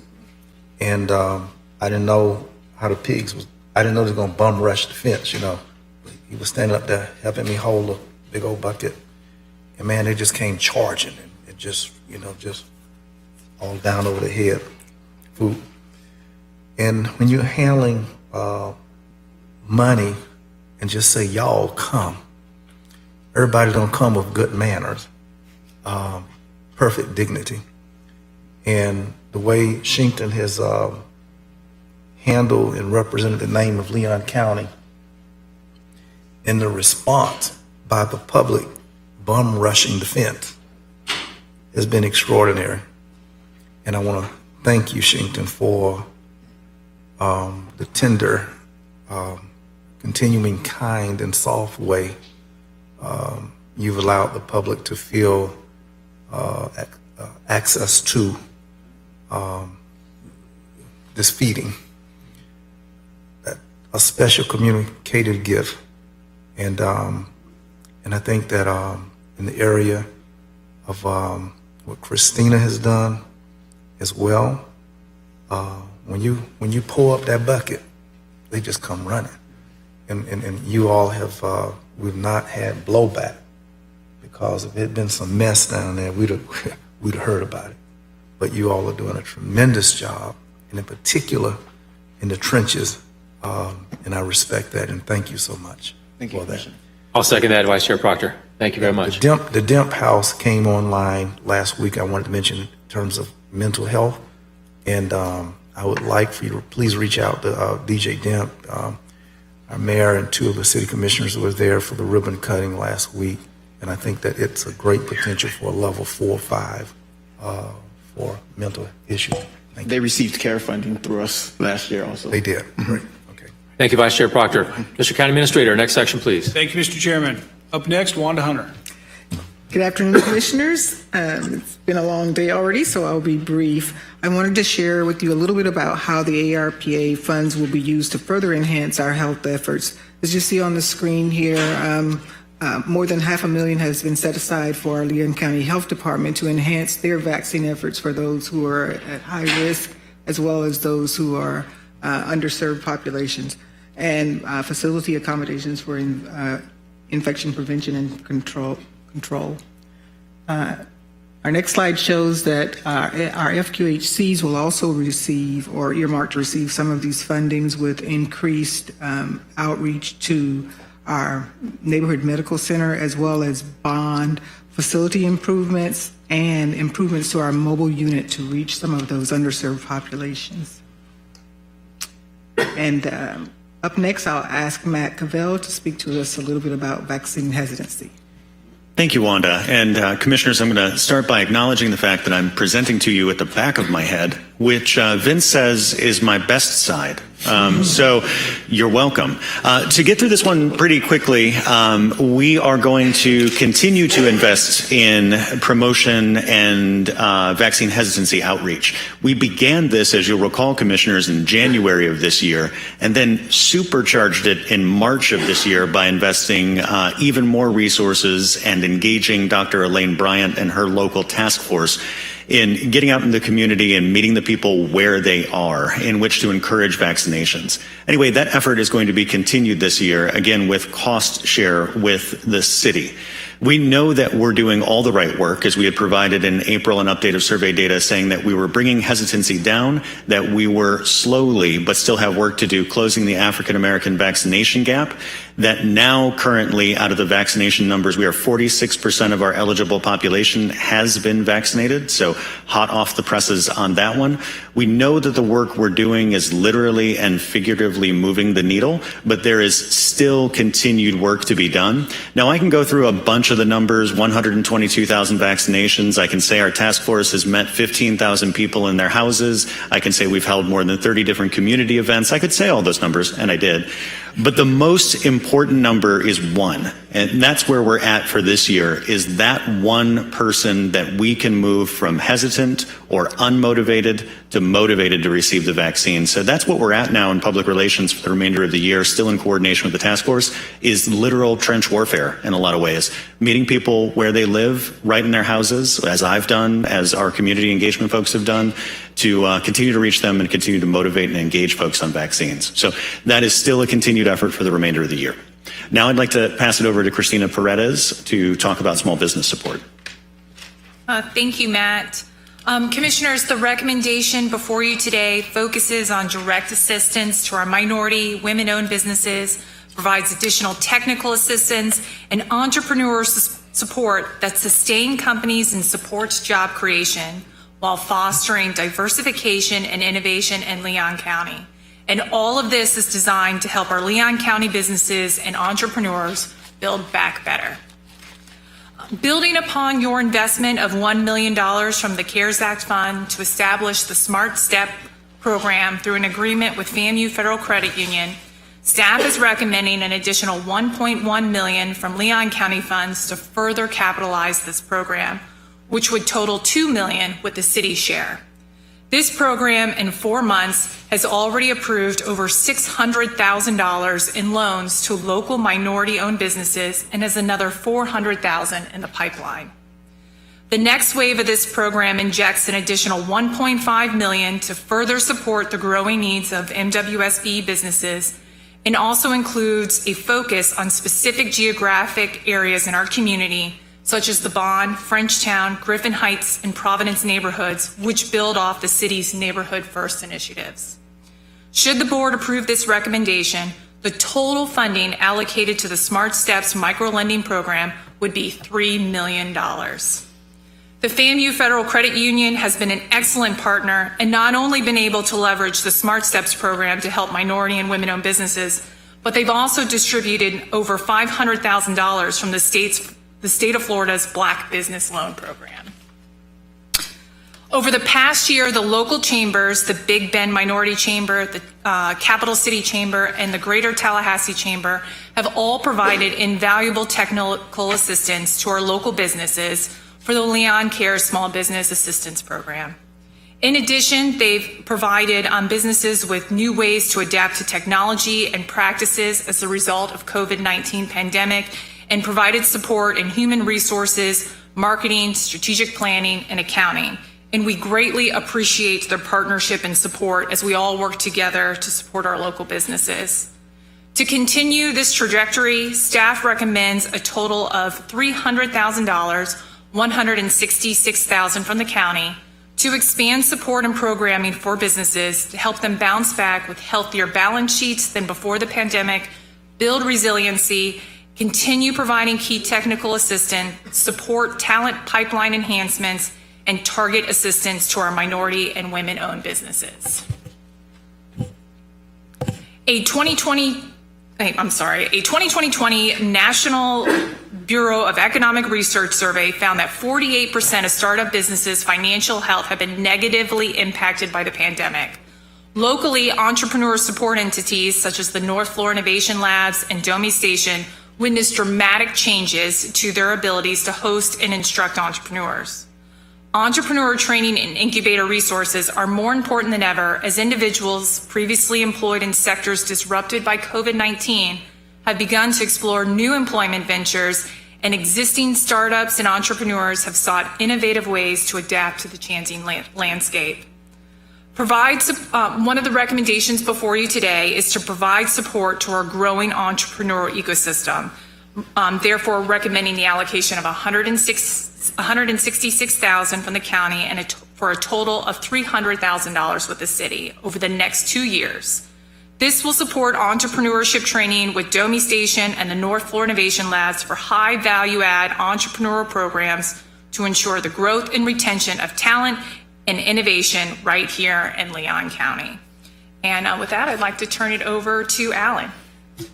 and I didn't know how the pigs was, I didn't know they were going to bum rush the fence, you know. He was standing up there helping me hold a big old bucket, and man, they just came charging, and it just, you know, just all down over the head, food. And when you're handling money and just say, y'all come, everybody don't come with good manners, perfect dignity. And the way Shington has handled and represented the name of Leon County in the response by the public bum rushing the fence has been extraordinary. And I want to thank you, Shington, for the tender, continuing kind and soft way you've allowed the public to feel access to this feeding, a special communicative gift. And I think that in the area of what Christina has done as well, when you pull up that bucket, they just come running. And you all have, we've not had blowback, because if it had been some mess down there, we'd have heard about it. But you all are doing a tremendous job, and in particular in the trenches, and I respect that, and thank you so much for that. I'll second that, Vice Chair Proctor. Thank you very much. The DEMP house came online last week. I wanted to mention in terms of mental health, and I would like for you to please reach out to DJ Demp. Our mayor and two of the city commissioners were there for the ribbon cutting last week, and I think that it's a great potential for a level 4 or 5 for mental issues. They received care funding through us last year also. They did. Great. Okay. Thank you, Vice Chair Proctor. Mr. County Administrator, next section, please. Thank you, Mr. Chairman. Up next, Wanda Hunter. Good afternoon, Commissioners. It's been a long day already, so I'll be brief. I wanted to share with you a little bit about how the ARPA funds will be used to further enhance our health efforts. As you see on the screen here, more than $500,000 has been set aside for our Leon County Health Department to enhance their vaccine efforts for those who are at high risk, as well as those who are underserved populations, and facility accommodations for infection prevention and control. Our next slide shows that our FQHCs will also receive, or earmarked to receive, some of these fundings with increased outreach to our neighborhood medical center, as well as bond facility improvements and improvements to our mobile unit to reach some of those underserved populations. And up next, I'll ask Matt Cavell to speak to us a little bit about vaccine hesitancy. Thank you, Wanda. And Commissioners, I'm going to start by acknowledging the fact that I'm presenting to you at the back of my head, which Vince says is my best side. So you're welcome. To get through this one pretty quickly, we are going to continue to invest in promotion and vaccine hesitancy outreach. We began this, as you'll recall, Commissioners, in January of this year, and then supercharged it in March of this year by investing even more resources and engaging Dr. Elaine Bryant and her local task force in getting out in the community and meeting the people where they are, in which to encourage vaccinations. Anyway, that effort is going to be continued this year, again, with cost share with the city. We know that we're doing all the right work, as we had provided in April an update of survey data saying that we were bringing hesitancy down, that we were slowly, but still have work to do, closing the African American vaccination gap, that now currently out of the vaccination numbers, we are 46% of our eligible population has been vaccinated, so hot off the presses on that one. We know that the work we're doing is literally and figuratively moving the needle, but there is still continued work to be done. Now, I can go through a bunch of the numbers, 122,000 vaccinations. I can say our task force has met 15,000 people in their houses. I can say we've held more than 30 different community events. I could say all those numbers, and I did. But the most important number is one, and that's where we're at for this year, is that one person that we can move from hesitant or unmotivated to motivated to receive the vaccine. So that's what we're at now in public relations for the remainder of the year, still in coordination with the task force, is literal trench warfare in a lot of ways. Meeting people where they live, right in their houses, as I've done, as our community engagement folks have done, to continue to reach them and continue to motivate and engage folks on vaccines. So that is still a continued effort for the remainder of the year. Now I'd like to pass it over to Christina Paredes to talk about small business support. Thank you, Matt. Commissioners, the recommendation before you today focuses on direct assistance to our minority, women-owned businesses, provides additional technical assistance and entrepreneur support that sustain companies and supports job creation while fostering diversification and innovation in Leon County. And all of this is designed to help our Leon County businesses and entrepreneurs build back better. Building upon your investment of $1 million from the CARES Act Fund to establish the Smart Step program through an agreement with FAMU Federal Credit Union, staff is recommending an additional $1.1 million from Leon County funds to further capitalize this program, which would total $2 million with the city's share. This program in 4 months has already approved over $600,000 in loans to local minority-owned businesses and has another $400,000 in the pipeline. The next wave of this program injects an additional $1.5 million to further support the growing needs of MWSB businesses and also includes a focus on specific geographic areas in our community, such as the Bond, Frenchtown, Griffin Heights, and Providence neighborhoods, which build off the city's Neighborhood First initiatives. Should the board approve this recommendation, the total funding allocated to the Smart Steps microlending program would be $3 million. The FAMU Federal Credit Union has been an excellent partner and not only been able to leverage the Smart Steps program to help minority and women-owned businesses, but they've also distributed over $500,000 from the state of Florida's Black Business Loan Program. Over the past year, the local chambers, the Big Bend Minority Chamber, the Capital City Chamber, and the Greater Tallahassee Chamber have all provided invaluable technical assistance to our local businesses for the Leon Cares Small Business Assistance Program. In addition, they've provided businesses with new ways to adapt to technology and practices as a result of COVID-19 pandemic, and provided support in human resources, marketing, strategic planning, and accounting. And we greatly appreciate their partnership and support as we all work together to support our local businesses. To continue this trajectory, staff recommends a total of $300,000, $166,000 from the county, to expand support and programming for businesses to help them bounce back with healthier balance sheets than before the pandemic, build resiliency, continue providing key technical assistance, support talent pipeline enhancements, and target assistance to our minority and women-owned businesses. A 2020 National Bureau of Economic Research survey found that 48% of startup businesses' financial health have been negatively impacted by the pandemic. Locally, entrepreneur support entities such as the North Floor Innovation Labs and Domi Station witnessed dramatic changes to their abilities to host and instruct entrepreneurs. Entrepreneur training and incubator resources are more important than ever as individuals previously employed in sectors disrupted by COVID-19 have begun to explore new employment ventures, and existing startups and entrepreneurs have sought innovative ways to adapt to the changing landscape. One of the recommendations before you today is to provide support to our growing entrepreneur ecosystem. Therefore, recommending the allocation of $166,000 from the county and for a total of $300,000 with the city over the next 2 years. This will support entrepreneurship training with Domi Station and the North Floor Innovation Labs for high value-add entrepreneurial programs to ensure the growth and retention of talent and innovation right here in Leon County. And with that, I'd like to turn it over to Alan.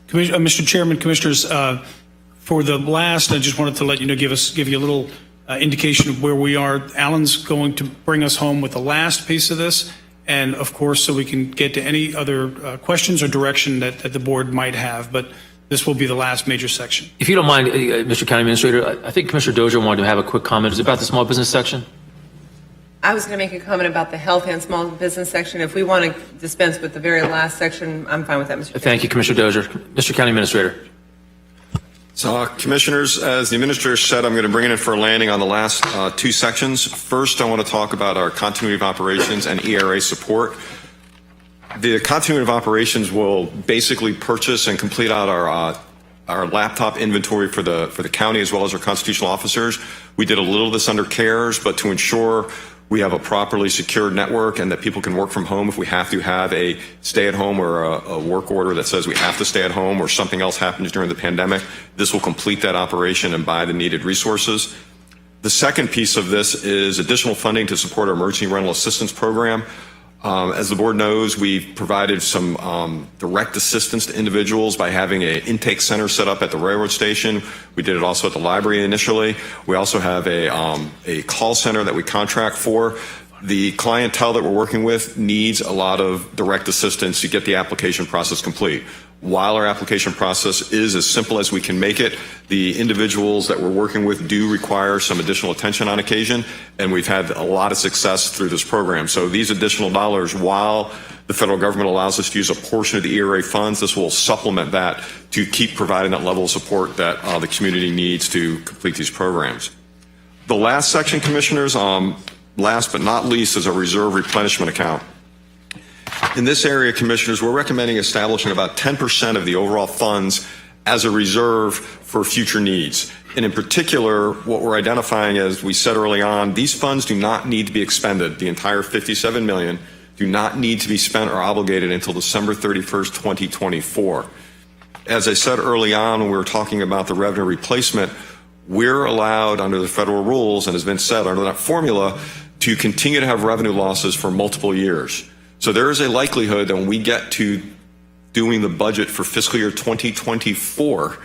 Mr. Chairman, Commissioners, for the last, I just wanted to let you know, give you a little indication of where we are. Alan's going to bring us home with the last piece of this, and of course, so we can get to any other questions or direction that the board might have. But this will be the last major section. If you don't mind, Mr. County Administrator, I think Commissioner Dozier wanted to have a quick comment. Is it about the small business section? I was going to make a comment about the health and small business section. If we want to dispense with the very last section, I'm fine with that, Mr. Chairman. Thank you, Commissioner Dozier. Mr. County Administrator. So, Commissioners, as the Administrator said, I'm going to bring it in for a landing on the last two sections. First, I want to talk about our continuity of operations and ERA support. The continuity of operations will basically purchase and complete out our laptop inventory for the county as well as our constitutional officers. We did a little of this under CARES, but to ensure we have a properly secured network and that people can work from home if we have to have a stay-at-home or a work order that says we have to stay at home or something else happens during the pandemic, this will complete that operation and buy the needed resources. The second piece of this is additional funding to support our emergency rental assistance program. As the board knows, we've provided some direct assistance to individuals by having an intake center set up at the railroad station. We did it also at the library initially. We also have a call center that we contract for. The clientele that we're working with needs a lot of direct assistance to get the application process complete. While our application process is as simple as we can make it, the individuals that we're working with do require some additional attention on occasion, and we've had a lot of success through this program. So these additional dollars, while the federal government allows us to use a portion of the ERA funds, this will supplement that to keep providing that level of support that the community needs to complete these programs. The last section, Commissioners, last but not least, is a reserve replenishment account. In this area, Commissioners, we're recommending establishing about 10% of the overall funds as a reserve for future needs. And in particular, what we're identifying, as we said early on, these funds do not need to be expended. The entire $57 million do not need to be spent or obligated until December 31st, 2024. As I said early on when we were talking about the revenue replacement, we're allowed under the federal rules, and has been said under that formula, to continue to have revenue losses for multiple years. So there is a likelihood that when we get to doing the budget for fiscal year 2024,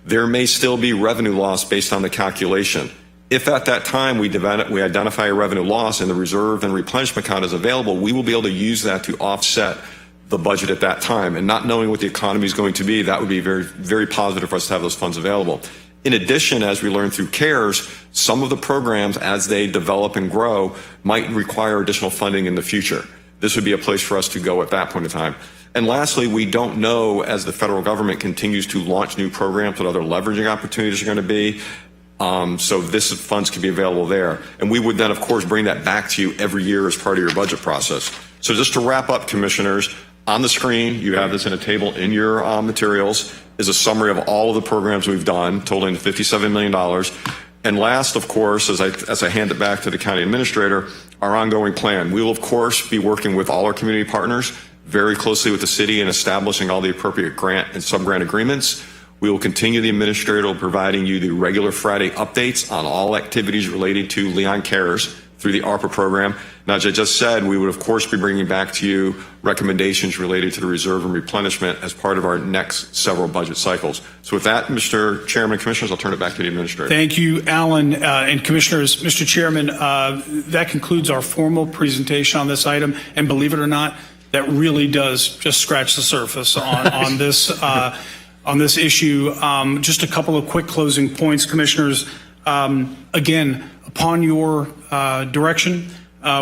there may still be revenue loss based on the calculation. If at that time we identify a revenue loss and the reserve and replenishment account is available, we will be able to use that to offset the budget at that time. And not knowing what the economy is going to be, that would be very, very positive for us to have those funds available. In addition, as we learn through CARES, some of the programs, as they develop and grow, might require additional funding in the future. This would be a place for us to go at that point in time. And lastly, we don't know, as the federal government continues to launch new programs, what other leveraging opportunities are going to be. So this funds can be available there. And we would then, of course, bring that back to you every year as part of your budget process. So just to wrap up, Commissioners, on the screen, you have this in a table in your materials, is a summary of all of the programs we've done, totaling $57 million. And last, of course, as I hand it back to the County Administrator, our ongoing plan. We will, of course, be working with all our community partners, very closely with the city in establishing all the appropriate grant and sub-grant agreements. We will continue the administrator providing you the regular Friday updates on all activities related to Leon Cares through the ARPA program. Now, as I just said, we would, of course, be bringing back to you recommendations related to the reserve and replenishment as part of our next several budget cycles. So with that, Mr. Chairman, Commissioners, I'll turn it back to the Administrator. Thank you, Alan, and Commissioners. Mr. Chairman, that concludes our formal presentation on this item. And believe it or not, that really does just scratch the surface on this on this issue. Just a couple of quick closing points, Commissioners. Again, upon your direction,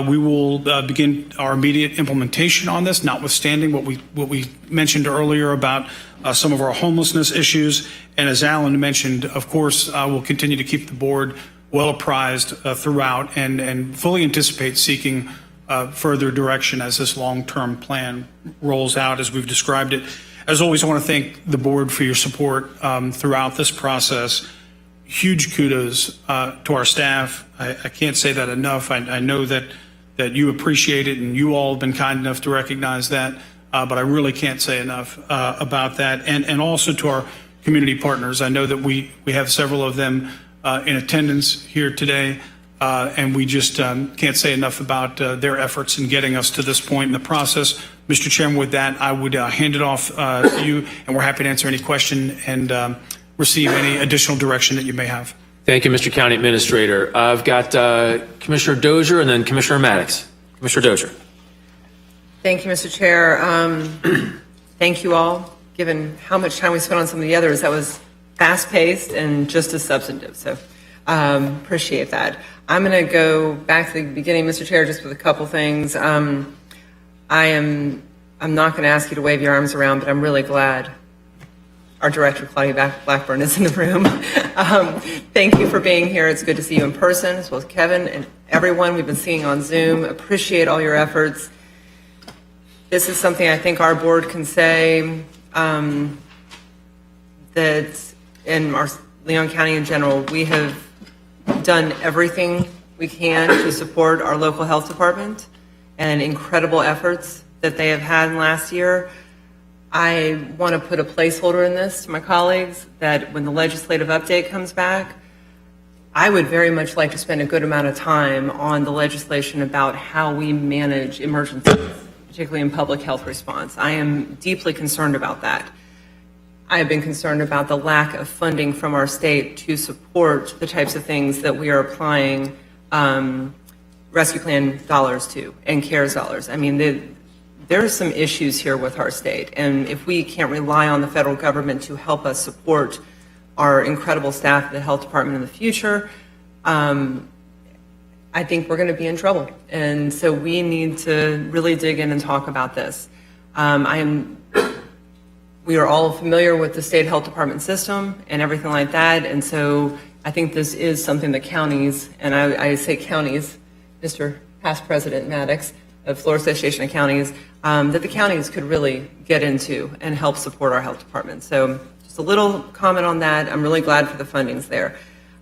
we will begin our immediate implementation on this, notwithstanding what we mentioned earlier about some of our homelessness issues. And as Alan mentioned, of course, we'll continue to keep the board well apprised throughout and fully anticipate seeking further direction as this long-term plan rolls out as we've described it. As always, I want to thank the board for your support throughout this process. Huge kudos to our staff. I can't say that enough. I know that you appreciate it, and you all have been kind enough to recognize that, but I really can't say enough about that. And also to our community partners. I know that we have several of them in attendance here today, and we just can't say enough about their efforts in getting us to this point in the process. Mr. Chairman, with that, I would hand it off to you, and we're happy to answer any question and receive any additional direction that you may have. Thank you, Mr. County Administrator. I've got Commissioner Dozier and then Commissioner Maddox. Commissioner Dozier. Thank you, Mr. Chair. Thank you all. Given how much time we spent on some of the others, that was fast-paced and just as substantive. So appreciate that. I'm going to go back to the beginning, Mr. Chair, just with a couple things. I'm not going to ask you to wave your arms around, but I'm really glad our director, Claudia Blackburn, is in the room. Thank you for being here. It's good to see you in person, as well as Kevin and everyone we've been seeing on Zoom. Appreciate all your efforts. This is something I think our board can say that in our Leon County in general, we have done everything we can to support our local health department and incredible efforts that they have had in last year. I want to put a placeholder in this to my colleagues that when the legislative update comes back, I would very much like to spend a good amount of time on the legislation about how we manage emergencies, particularly in public health response. I am deeply concerned about that. I have been concerned about the lack of funding from our state to support the types of things that we are applying rescue plan dollars to and CARES dollars. I mean, there are some issues here with our state, and if we can't rely on the federal government to help us support our incredible staff at the health department in the future, I think we're going to be in trouble. And so we need to really dig in and talk about this. We are all familiar with the state health department system and everything like that, and so I think this is something that counties, and I say counties, Mr. Past President Maddox of Florida Association of Counties, that the counties could really get into and help support our health department. So just a little comment on that. I'm really glad for the fundings there.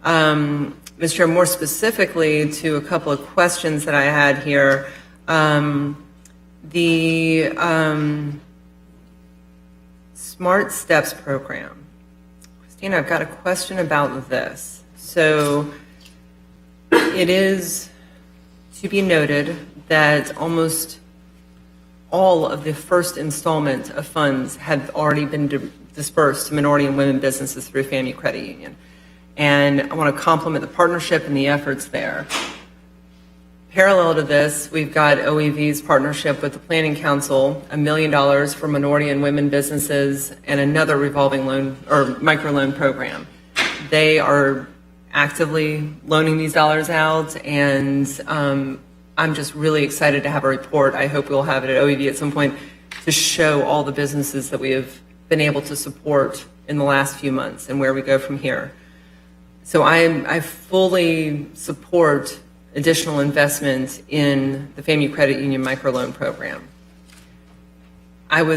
Mr. Chair, more specifically to a couple of questions that I had here, the Smart Steps program. Christina, I've got a question about this. So it is to be noted that almost all of the first installment of funds have already been dispersed to minority and women businesses through FAMU Credit Union. And I want to compliment the partnership and the efforts there. Parallel to this, we've got OEV's partnership with the Planning Council, $1 million for minority and women businesses, and another revolving loan or microloan program. They are actively loaning these dollars out, and I'm just really excited to have a report. I hope we'll have it at OEV at some point to show all the businesses that we have been able to support in the last few months and where we go from here. So I fully support additional investment in the FAMU Credit Union microloan program. I'm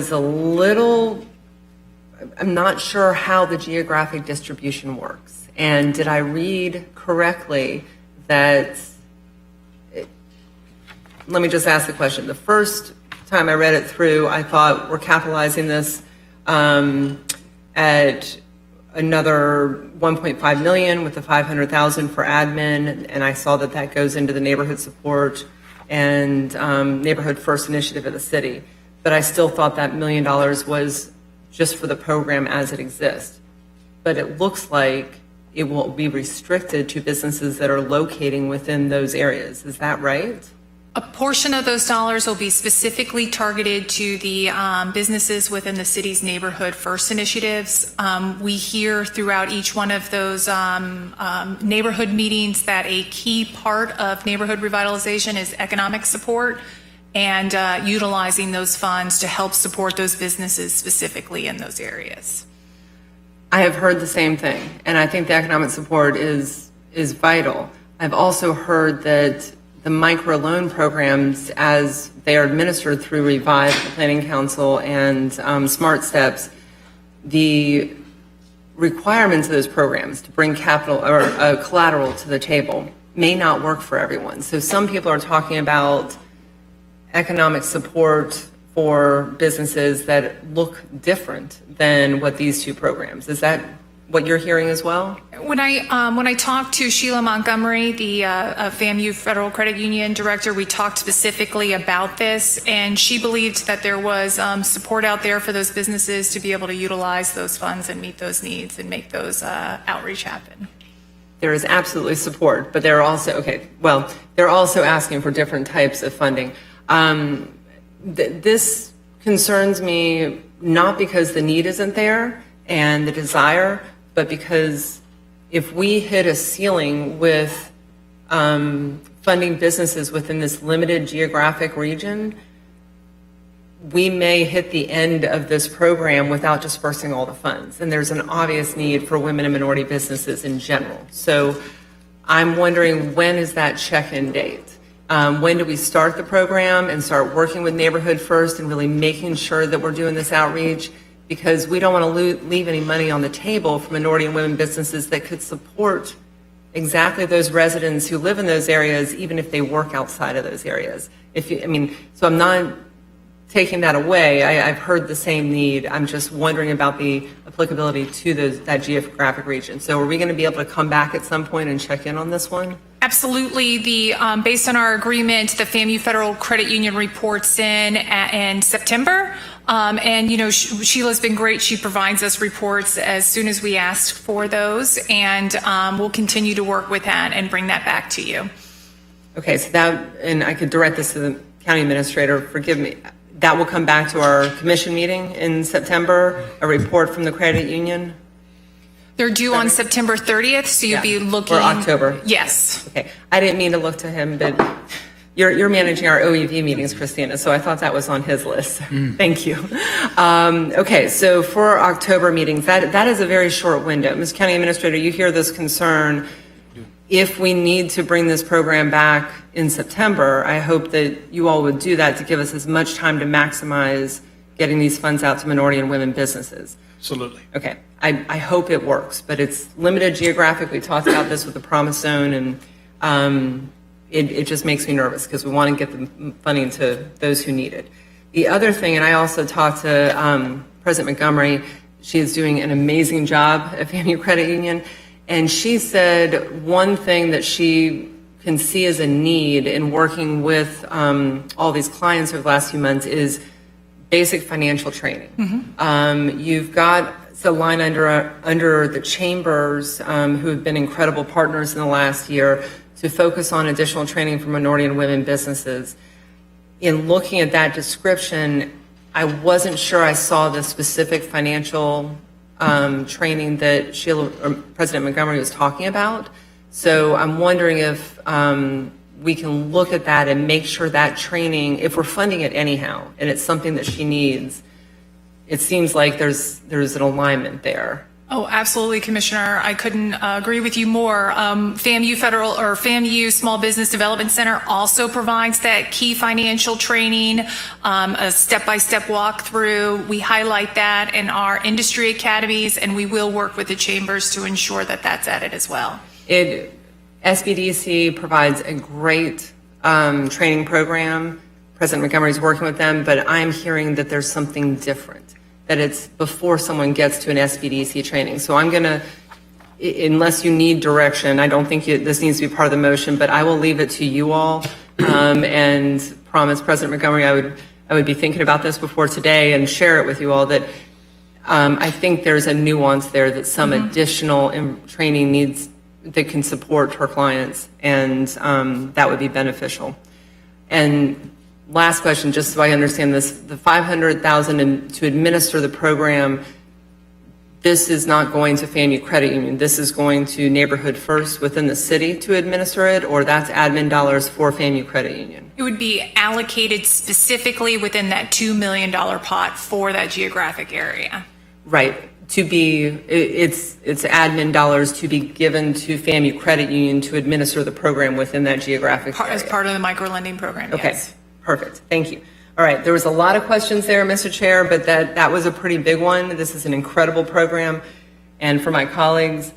not sure how the geographic distribution works. And did I read correctly that, let me just ask the question. The first time I read it through, I thought we're capitalizing this at another 1.5 million with the 500,000 for admin, and I saw that that goes into the neighborhood support and neighborhood first initiative of the city. But I still thought that $1 million was just for the program as it exists. But it looks like it will be restricted to businesses that are locating within those areas. Is that right? A portion of those dollars will be specifically targeted to the businesses within the city's neighborhood first initiatives. We hear throughout each one of those neighborhood meetings that a key part of neighborhood revitalization is economic support and utilizing those funds to help support those businesses specifically in those areas. I have heard the same thing, and I think the economic support is vital. I've also heard that the microloan programs, as they are administered through Revive, the Planning Council, and Smart Steps, the requirements of those programs to bring capital or collateral to the table may not work for everyone. So some people are talking about economic support for businesses that look different than what these two programs. Is that what you're hearing as well? When I talked to Sheila Montgomery, the FAMU Federal Credit Union Director, we talked specifically about this, and she believed that there was support out there for those businesses to be able to utilize those funds and meet those needs and make those outreach happen. There is absolutely support, but they're also, they're also asking for different types of funding. This concerns me not because the need isn't there and the desire, but because if we hit a ceiling with funding businesses within this limited geographic region, we may hit the end of this program without dispersing all the funds. And there's an obvious need for women and minority businesses in general. So I'm wondering, when is that check-in date? When do we start the program and start working with Neighborhood First and really making sure that we're doing this outreach? Because we don't want to leave any money on the table for minority and women businesses that could support exactly those residents who live in those areas, even if they work outside of those areas. So I'm not taking that away. I've heard the same need. I'm just wondering about the applicability to that geographic region. So are we going to be able to come back at some point and check in on this one? Absolutely. Based on our agreement, the FAMU Federal Credit Union reports in September. And Sheila's been great. She provides us reports as soon as we ask for those, and we'll continue to work with that and bring that back to you. Okay, so and I could direct this to the county administrator, forgive me, that will come back to our commission meeting in September, a report from the credit union? They're due on September 30th, so you'll be looking. Or October? Yes. Okay, I didn't mean to look to him, but you're managing our OEV meetings, Christina, so I thought that was on his list. Thank you. Okay, so for October meetings, that is a very short window. Ms. County Administrator, you hear this concern. If we need to bring this program back in September, I hope that you all would do that to give us as much time to maximize getting these funds out to minority and women businesses. Absolutely. Okay, I hope it works, but it's limited geographic. We talked about this with the Promise Zone, and it just makes me nervous because we want to get the funding to those who need it. The other thing, and I also talked to President Montgomery, she is doing an amazing job at FAMU Credit Union, and she said one thing that she can see as a need in working with all these clients over the last few months is basic financial training. You've got it's a line under the chambers, who have been incredible partners in the last year, to focus on additional training for minority and women businesses. In looking at that description, I wasn't sure I saw the specific financial training that President Montgomery was talking about. So I'm wondering if we can look at that and make sure that training, if we're funding it anyhow, and it's something that she needs, it seems like there's an alignment there. Oh, absolutely, Commissioner. I couldn't agree with you more. FAMU Small Business Development Center also provides that key financial training, a step-by-step walkthrough. We highlight that in our industry academies, and we will work with the chambers to ensure that that's added as well. SBDC provides a great training program. President Montgomery is working with them, but I'm hearing that there's something different, that it's before someone gets to an SBDC training. So I'm going to, unless you need direction, I don't think this needs to be part of the motion, but I will leave it to you all and promise President Montgomery I would be thinking about this before today and share it with you all, that I think there's a nuance there that some additional training needs that can support her clients, and that would be beneficial. And last question, just so I understand this, the $500,000 to administer the program, this is not going to FAMU Credit Union. This is going to Neighborhood First within the city to administer it, or that's admin dollars for FAMU Credit Union? It would be allocated specifically within that $2 million pot for that geographic area. Right. It's admin dollars to be given to FAMU Credit Union to administer the program within that geographic area. As part of the microlending program, Okay. yes. Perfect. Thank you. All right. There was a lot of questions there, Mr. Chair, but that was a pretty big one. This is an incredible program. And for my colleagues,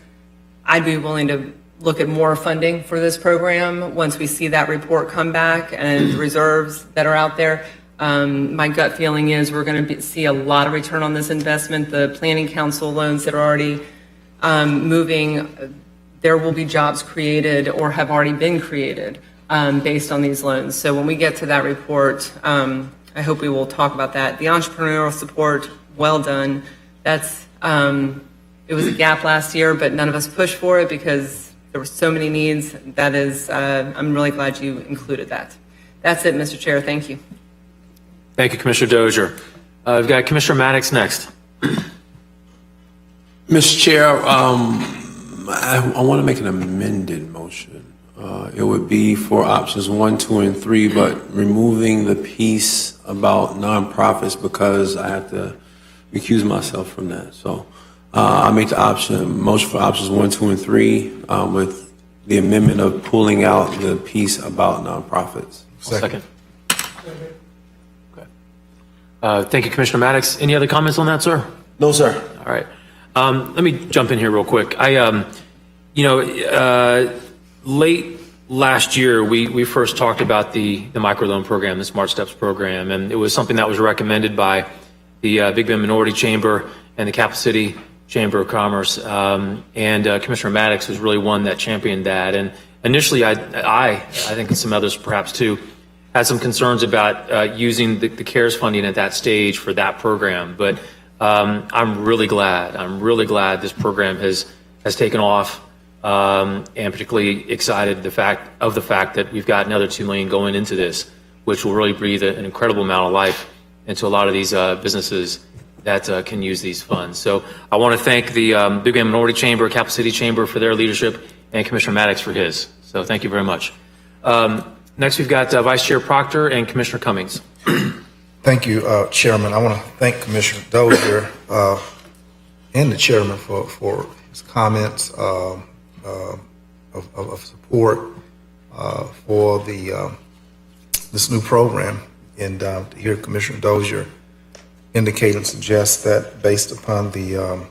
I'd be willing to look at more funding for this program once we see that report come back and the reserves that are out there. My gut feeling is we're going to see a lot of return on this investment. The Planning Council loans that are already moving, there will be jobs created or have already been created based on these loans. So when we get to that report, I hope we will talk about that. The entrepreneurial support, well done. That's it was a gap last year, but none of us pushed for it because there were so many needs. That is, I'm really glad you included that. That's it, Mr. Chair. Thank you. Thank you, Commissioner Dozier. We've got Commissioner Maddox next. Mr. Chair, I want to make an amended motion. It would be for options 1, 2, and 3, but removing the piece about nonprofits because I have to recuse myself from that. So I make the motion for options 1, 2, and 3 with the amendment of pulling out the piece about nonprofits. Second. Thank you, Commissioner Maddox. Any other comments on that, sir? No, sir. All right. Let me jump in here real quick. Late last year, we first talked about the microloan program, the Smart Steps program, and it was something that was recommended by the Big Bend Minority Chamber and the Capital City Chamber of Commerce. Commissioner Maddox was really one that championed that. And initially, I think and some others perhaps too, had some concerns about using the CARES funding at that stage for that program. But I'm really glad this program has taken off, and particularly excited the fact that we've got another $2 million going into this, which will really breathe an incredible amount of life into a lot of these businesses that can use these funds. So I want to thank the Big Bend Minority Chamber, Capital City Chamber for their leadership, and Commissioner Maddox for his. So thank you very much. Next, we've got Vice Chair Proctor and Commissioner Cummings. Thank you, Chairman. I want to thank Commissioner Dozier and the Chairman for his comments of support for this new program, and to hear Commissioner Dozier indicate and suggest that based upon the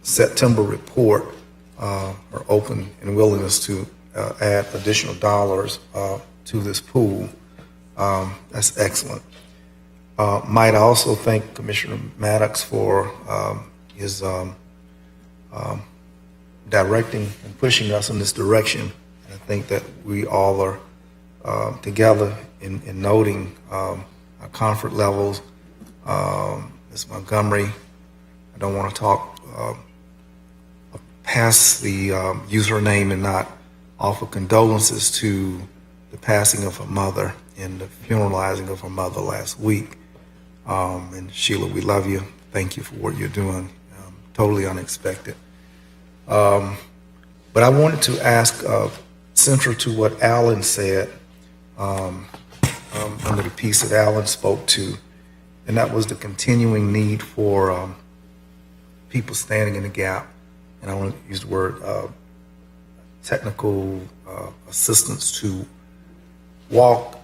September report, are open and willingness to add additional dollars to this pool. That's excellent. Might I also thank Commissioner Maddox for his directing and pushing us in this direction. I think that we all are together in noting our comfort levels. Ms. Montgomery, I don't want to talk pass the username and not offer condolences to the passing of her mother and the funeralizing of her mother last week. And Sheila, we love you. Thank you for what you're doing. Totally unexpected. But I wanted to ask, central to what Alan said, under the piece that Alan spoke to, and that was the continuing need for people standing in the gap. And I want to use the word technical assistance to walk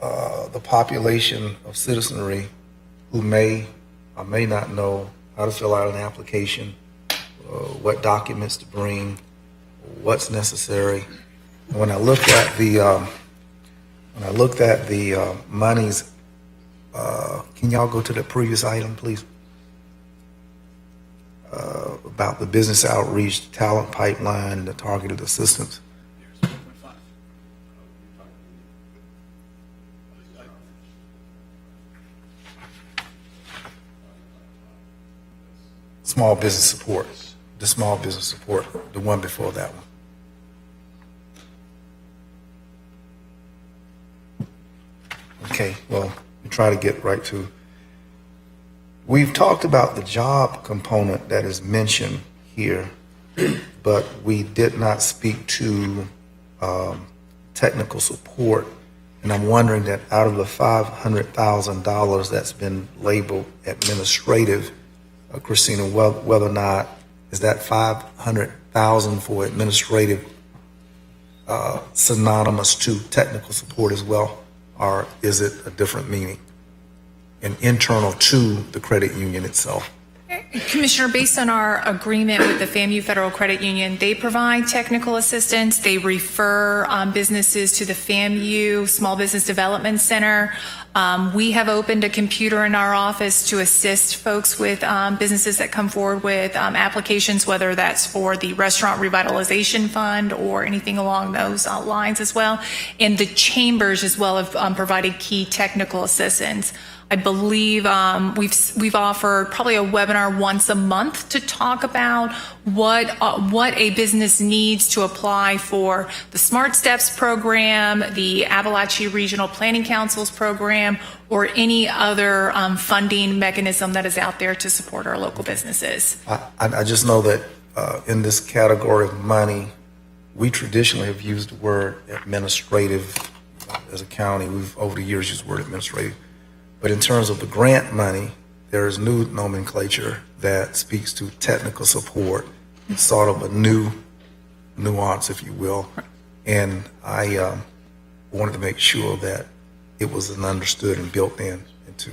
the population of citizenry who may or may not know how to fill out an application, what documents to bring, what's necessary. And when I looked at the monies, can y'all go to the previous item, please? About the business outreach, talent pipeline, and the targeted assistance. Small business support, the small business support, the one before that one. Okay, well, we try to get right to. We've talked about the job component that is mentioned here, but we did not speak to technical support. And I'm wondering that out of the $500,000 that's been labeled administrative, Christina, whether or not is that $500,000 for administrative synonymous to technical support as well, or is it a different meaning and internal to the credit union itself? Commissioner, based on our agreement with the FAMU Federal Credit Union, they provide technical assistance. They refer businesses to the FAMU Small Business Development Center. We have opened a computer in our office to assist folks with businesses that come forward with applications, whether that's for the Restaurant Revitalization Fund or anything along those lines as well. And the chambers as well have provided key technical assistance. I believe we've offered probably a webinar once a month to talk about what a business needs to apply for the Smart Steps program, the Appalachia Regional Planning Council's program, or any other funding mechanism that is out there to support our local businesses. I just know that in this category of money, we traditionally have used the word administrative as a county. We've over the years used the word administrative. But in terms of the grant money, there is new nomenclature that speaks to technical support. It's sort of a new nuance, if you will. And I wanted to make sure that it was understood and built into.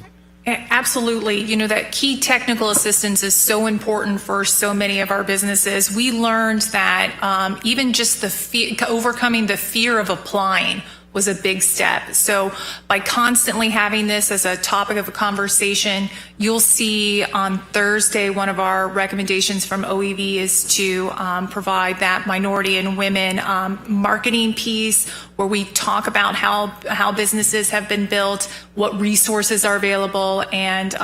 Absolutely. You know, that key technical assistance is so important for so many of our businesses. We learned that even just overcoming the fear of applying was a big step. So by constantly having this as a topic of a conversation, you'll see on Thursday, one of our recommendations from OEV is to provide that minority and women marketing piece where we talk about how businesses have been built, what resources are available, and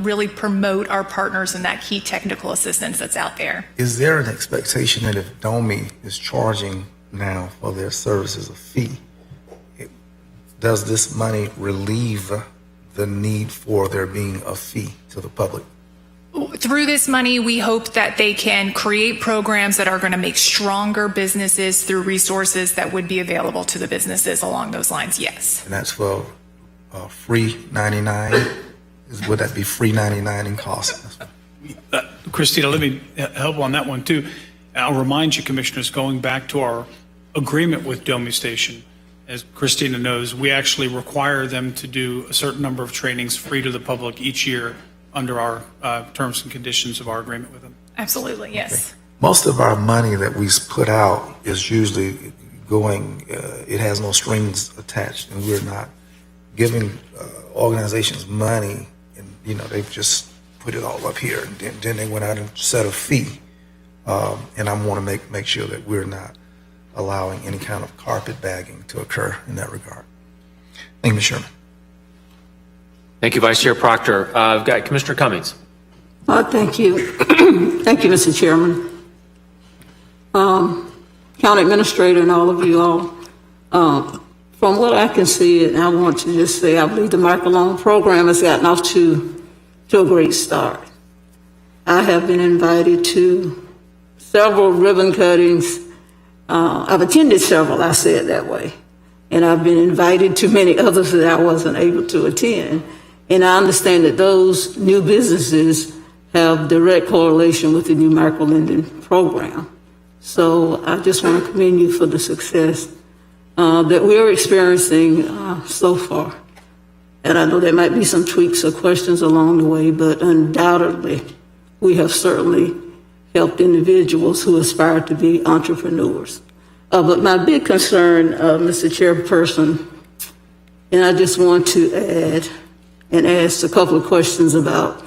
really promote our partners in that key technical assistance that's out there. Is there an expectation that if DOMI is charging now for their services a fee, does this money relieve the need for there being a fee to the public? Through this money, we hope that they can create programs that are going to make stronger businesses through resources that would be available to the businesses along those lines, yes. And that's for free 99? Would that be free 99 in cost? Christina, let me help on that one too. I'll remind you, Commissioners, going back to our agreement with DOMI Station, as Christina knows, we actually require them to do a certain number of trainings free to the public each year under our terms and conditions of our agreement with them. Absolutely, yes. Okay. Most of our money that we put out is usually going, it has no strings attached, and we're not giving organizations money, and they've just put it all up here, and then they went out and set a fee. And I want to make sure that we're not allowing any kind of carpetbagging to occur in that regard. Thank you, Ms. Sherman. Thank you, Vice Chair Proctor. I've got Commissioner Cummings. Thank you. Thank you, Mr. Chairman. County Administrator and all of you all, from what I can see, and I want to just say, I believe the microloan program has gotten off to a great start. I have been invited to several ribbon cuttings. I've attended several, I say it that way. And I've been invited to many others that I wasn't able to attend. And I understand that those new businesses have direct correlation with the new microlending program. So I just want to commend you for the success that we're experiencing so far. And I know there might be some tweaks or questions along the way, but undoubtedly, we have certainly helped individuals who aspire to be entrepreneurs. But my big concern, Mr. Chairperson, and I just want to add and ask a couple of questions about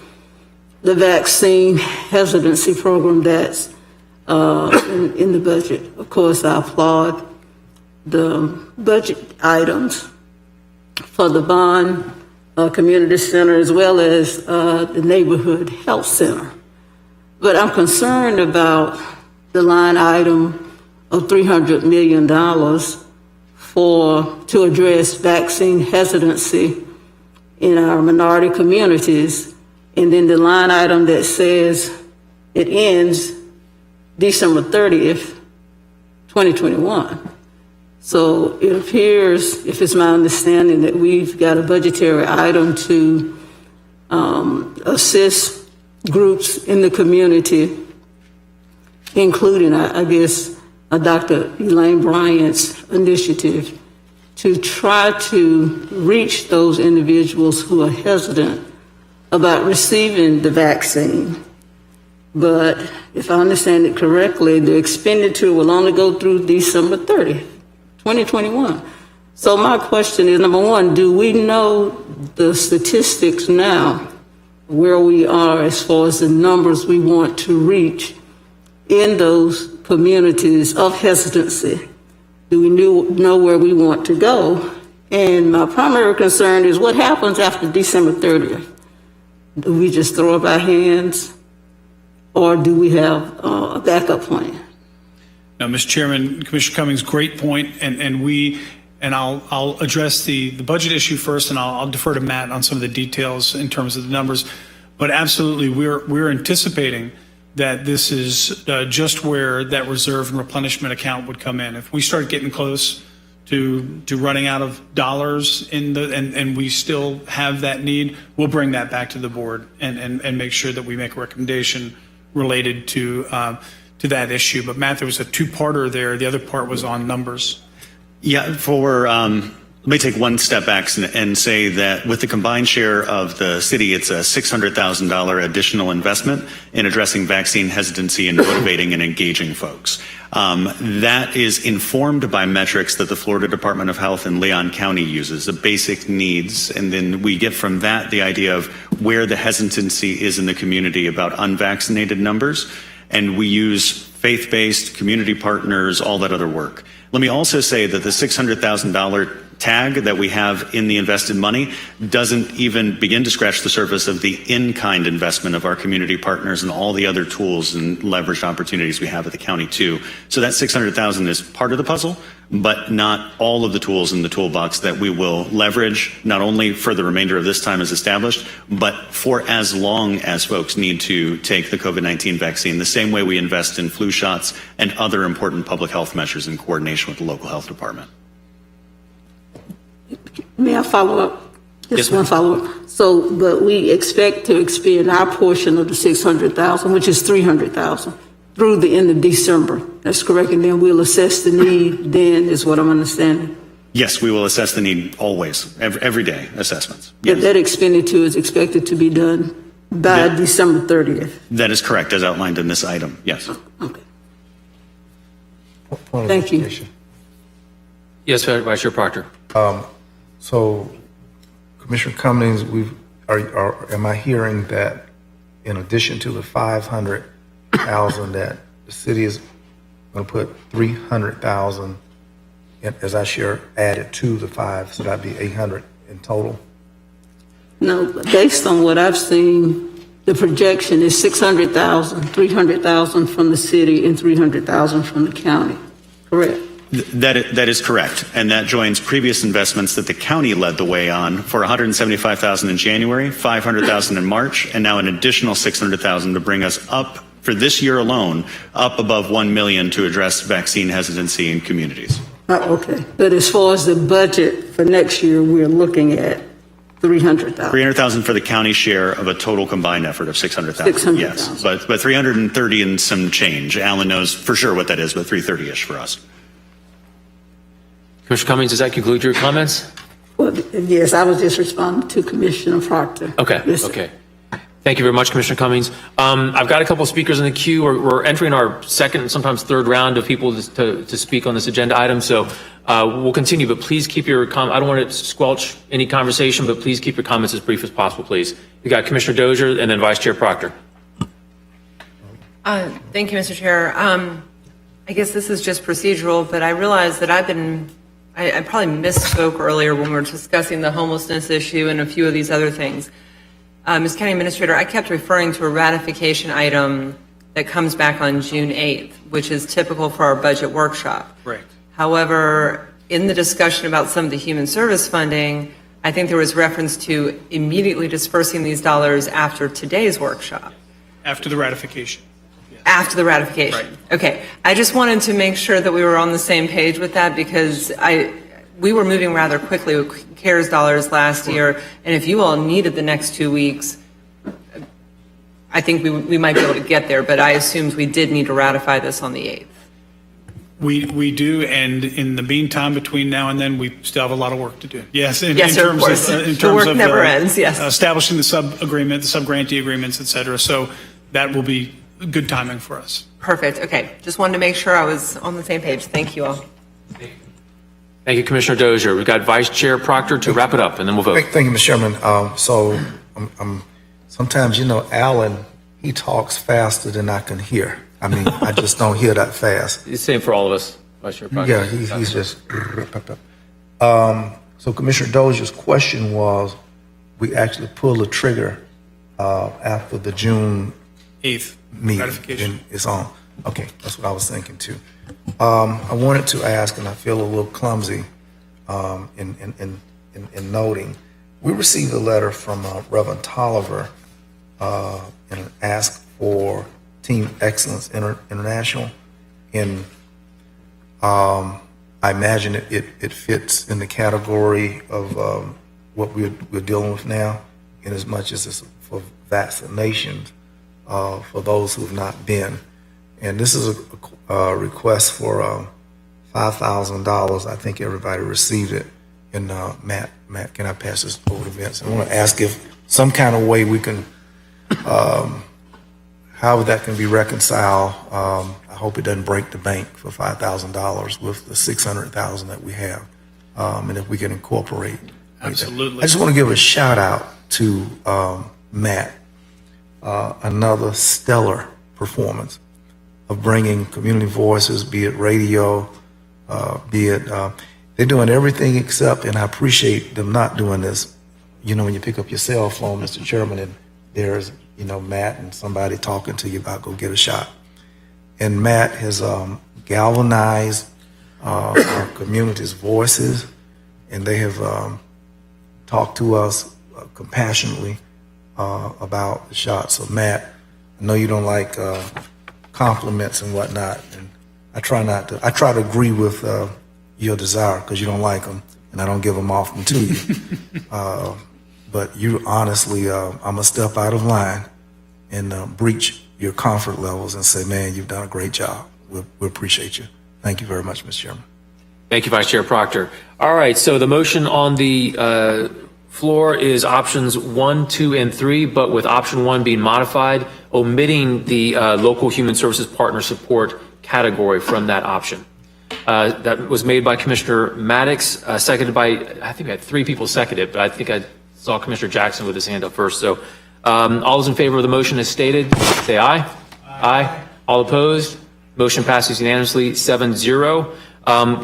the vaccine hesitancy program that's in the budget. Of course, I applaud the budget items for the Bond Community Center as well as the Neighborhood Health Center. But I'm concerned about the line item of $300 million to address vaccine hesitancy in our minority communities, and then the line item that says it ends December 30th, 2021. So it appears, if it's my understanding, that we've got a budgetary item to assist groups in the community, including, I guess, Dr. Elaine Bryant's initiative to try to reach those individuals who are hesitant about receiving the vaccine. But if I understand it correctly, the expenditure will only go through December 30th, 2021. So my question is, number one, do we know the statistics now, where we are as far as the numbers we want to reach in those communities of hesitancy? Do we know where we want to go? And my primary concern is what happens after December 30th? Do we just throw up our hands, or do we have a backup plan? Now, Mr. Chairman, Commissioner Cummings, great point, and I'll address the budget issue first, and I'll defer to Matt on some of the details in terms of the numbers. But absolutely, we're anticipating that this is just where that reserve and replenishment account would come in. If we start getting close to running out of dollars and we still have that need, we'll bring that back to the board and make sure that we make a recommendation related to that issue. But Matt, there was a two-parter there. The other part was on numbers. Yeah, let me take one step back and say that with the combined share of the city, it's a $600,000 additional investment in addressing vaccine hesitancy and motivating and engaging folks. That is informed by metrics that the Florida Department of Health and Leon County uses, the basic needs, and then we get from that the idea of where the hesitancy is in the community about unvaccinated numbers, and we use faith-based community partners, all that other work. Let me also say that the $600,000 tag that we have in the invested money doesn't even begin to scratch the surface of the in-kind investment of our community partners and all the other tools and leveraged opportunities we have at the county too. So that $600,000 is part of the puzzle, but not all of the tools in the toolbox that we will leverage, not only for the remainder of this time as established, but for as long as folks need to take the COVID-19 vaccine, the same way we invest in flu shots and other important public health measures in coordination with the local health department. May I follow up? Yes, one follow-up. So, but we expect to expend our portion of the $600,000, which is $300,000, through the end of December. That's correct, and then we'll assess the need then, is what I'm understanding. Yes, we will assess the need always, every day assessments. Yes. But that expenditure is expected to be done by December 30th. That is correct, as outlined in this item, yes. Okay. Thank you. Yes, Vice Chair Proctor. So, Commissioner Cummings, am I hearing that in addition to the $500,000 that the city is going to put $300,000 as I share added to the $500,000, so that'd be $800,000 in total? No, based on what I've seen the projection is 600,000, 300,000 from the city and 300,000 from the county, correct? That is correct, and that joins previous investments that the county led the way on for $175,000 in January, $500,000 in March, and now an additional $600,000 to bring us up for this year alone, up above $1 million to address vaccine hesitancy in communities. Okay, but as far as the budget for next year, we're looking at 300,000. 300,000 for the county share of a total combined effort of 600,000. 600,000. Yes, but 330 and some change. Alan knows for sure what that is, but 330-ish for us. Commissioner Cummings, does that conclude your comments? Well, yes, I was just responding to Commissioner Proctor. Okay, Yes, sir. okay. Thank you very much, Commissioner Cummings. I've got a couple of speakers in the queue. We're entering our second, sometimes third round of people to speak on this agenda item, so we'll continue, but please keep your I don't want to squelch any conversation, but please keep your comments as brief as possible, please. We got Commissioner Dozier and then Vice Chair Proctor. Thank you, Mr. Chair. I guess this is just procedural, but I realize that I probably misspoke earlier when we were discussing the homelessness issue and a few of these other things. Ms. County Administrator, I kept referring to a ratification item that comes back on June 8th, which is typical for our budget workshop. Right. However, in the discussion about some of the human service funding, I think there was reference to immediately dispersing these dollars after today's workshop. After the ratification. After the ratification. Right. Okay. I just wanted to make sure that we were on the same page with that because we were moving rather quickly with CARES dollars last year, and if you all needed the next 2 weeks, I think we might be able to get there, but I assumed we did need to ratify this on the 8th. We do, and in the meantime, between now and then, we still have a lot of work to do. Yes, in Yes, terms of course. in The terms work of never ends, yes. Establishing the sub-agreement, the sub-grantee agreements, et cetera. So that will be good timing for us. Perfect. Okay. Just wanted to make sure I was on the same page. Thank you all. Thank you, Commissioner Dozier. We've got Vice Chair Proctor to wrap it up, and then we'll vote. Thank you, Mr. Chairman. So sometimes, Alan, he talks faster than I can hear. I mean, I just don't hear that fast. It's the same for all of us, Vice Chair Proctor. Yeah, he's just. So Commissioner Dozier's question was, we actually pulled the trigger after the June 8th meeting. ratification. And it's on. Okay, that's what I was thinking too. I wanted to ask, and I feel a little clumsy in noting, we received a letter from Reverend Tolliver and asked for Team Excellence International. And I imagine it fits in the category of what we're dealing with now, in as much as it's for vaccinations for those who have not been. And this is a request for $5,000. I think everybody received it. And Matt, can I pass this over to Vince? I want to ask if some kind of way we can, how that can be reconciled. I hope it doesn't break the bank for $5,000 with the $600,000 that we have, and if we can incorporate. Absolutely. I just want to give a shout out to Matt. Another stellar performance of bringing community voices, be it radio, they're doing everything except, and I appreciate them not doing this. When you pick up your cell phone, Mr. Chairman, and there's, Matt and somebody talking to you about go get a shot. And Matt has galvanized our community's voices, and they have talked to us compassionately about the shot. So Matt, I know you don't like compliments and whatnot, and I try to agree with your desire because you don't like them, and I don't give them often to you. But you honestly, I'm gonna step out of line and breach your comfort levels and say, man, you've done a great job. We appreciate you. Thank you very much, Mr. Chairman. Thank you, Vice Chair Proctor. All right, so the motion on the floor is options 1, 2, and 3, but with option 1 being modified, omitting the local human services partner support category from that option. That was made by Commissioner Maddox, seconded by, I think I had 3 people second it, but I think I saw Commissioner Jackson with his hand up first. So all those in favor of the motion as stated, say aye. Aye. All opposed? Motion passes unanimously, 7-0.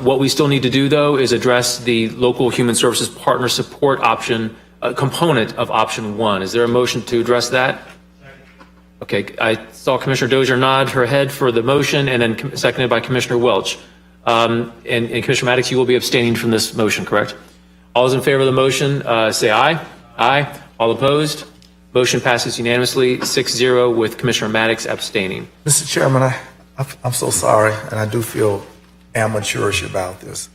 What we still need to do, though, is address the local human services partner support option component of option 1. Is there a motion to address that? Okay, I saw Commissioner Dozier nod her head for the motion, and then seconded by Commissioner Welch. And Commissioner Maddox, you will be abstaining from this motion, correct? All those in favor of the motion, say aye. Aye. All opposed? Motion passes unanimously, 6-0, with Commissioner Maddox abstaining. Mr. Chairman, I'm so sorry, and I do feel amateurish about this.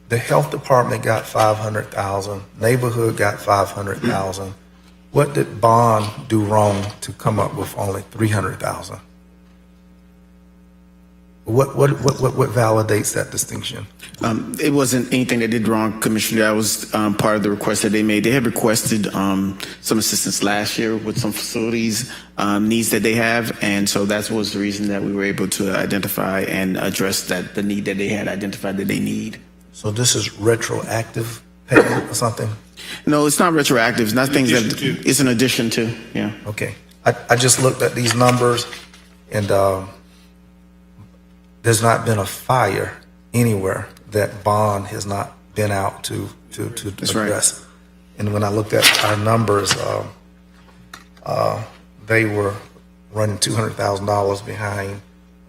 The health department got 500,000, neighborhood got 500,000. What did bond do wrong to come up with only 300,000? What validates that distinction? It wasn't anything they did wrong, Commissioner. That was part of the request that they made. They had requested some assistance last year with some facilities needs that they have, and so that was the reason that we were able to identify and address the need that they had identified that they need. So this is retroactive payment or something? No, it's not retroactive. It's not things that it's an addition to. Yeah. Okay. I just looked at these numbers, and there's not been a fire anywhere that bond has not been out to That's address. right. And when I looked at our numbers, they were running $200,000 behind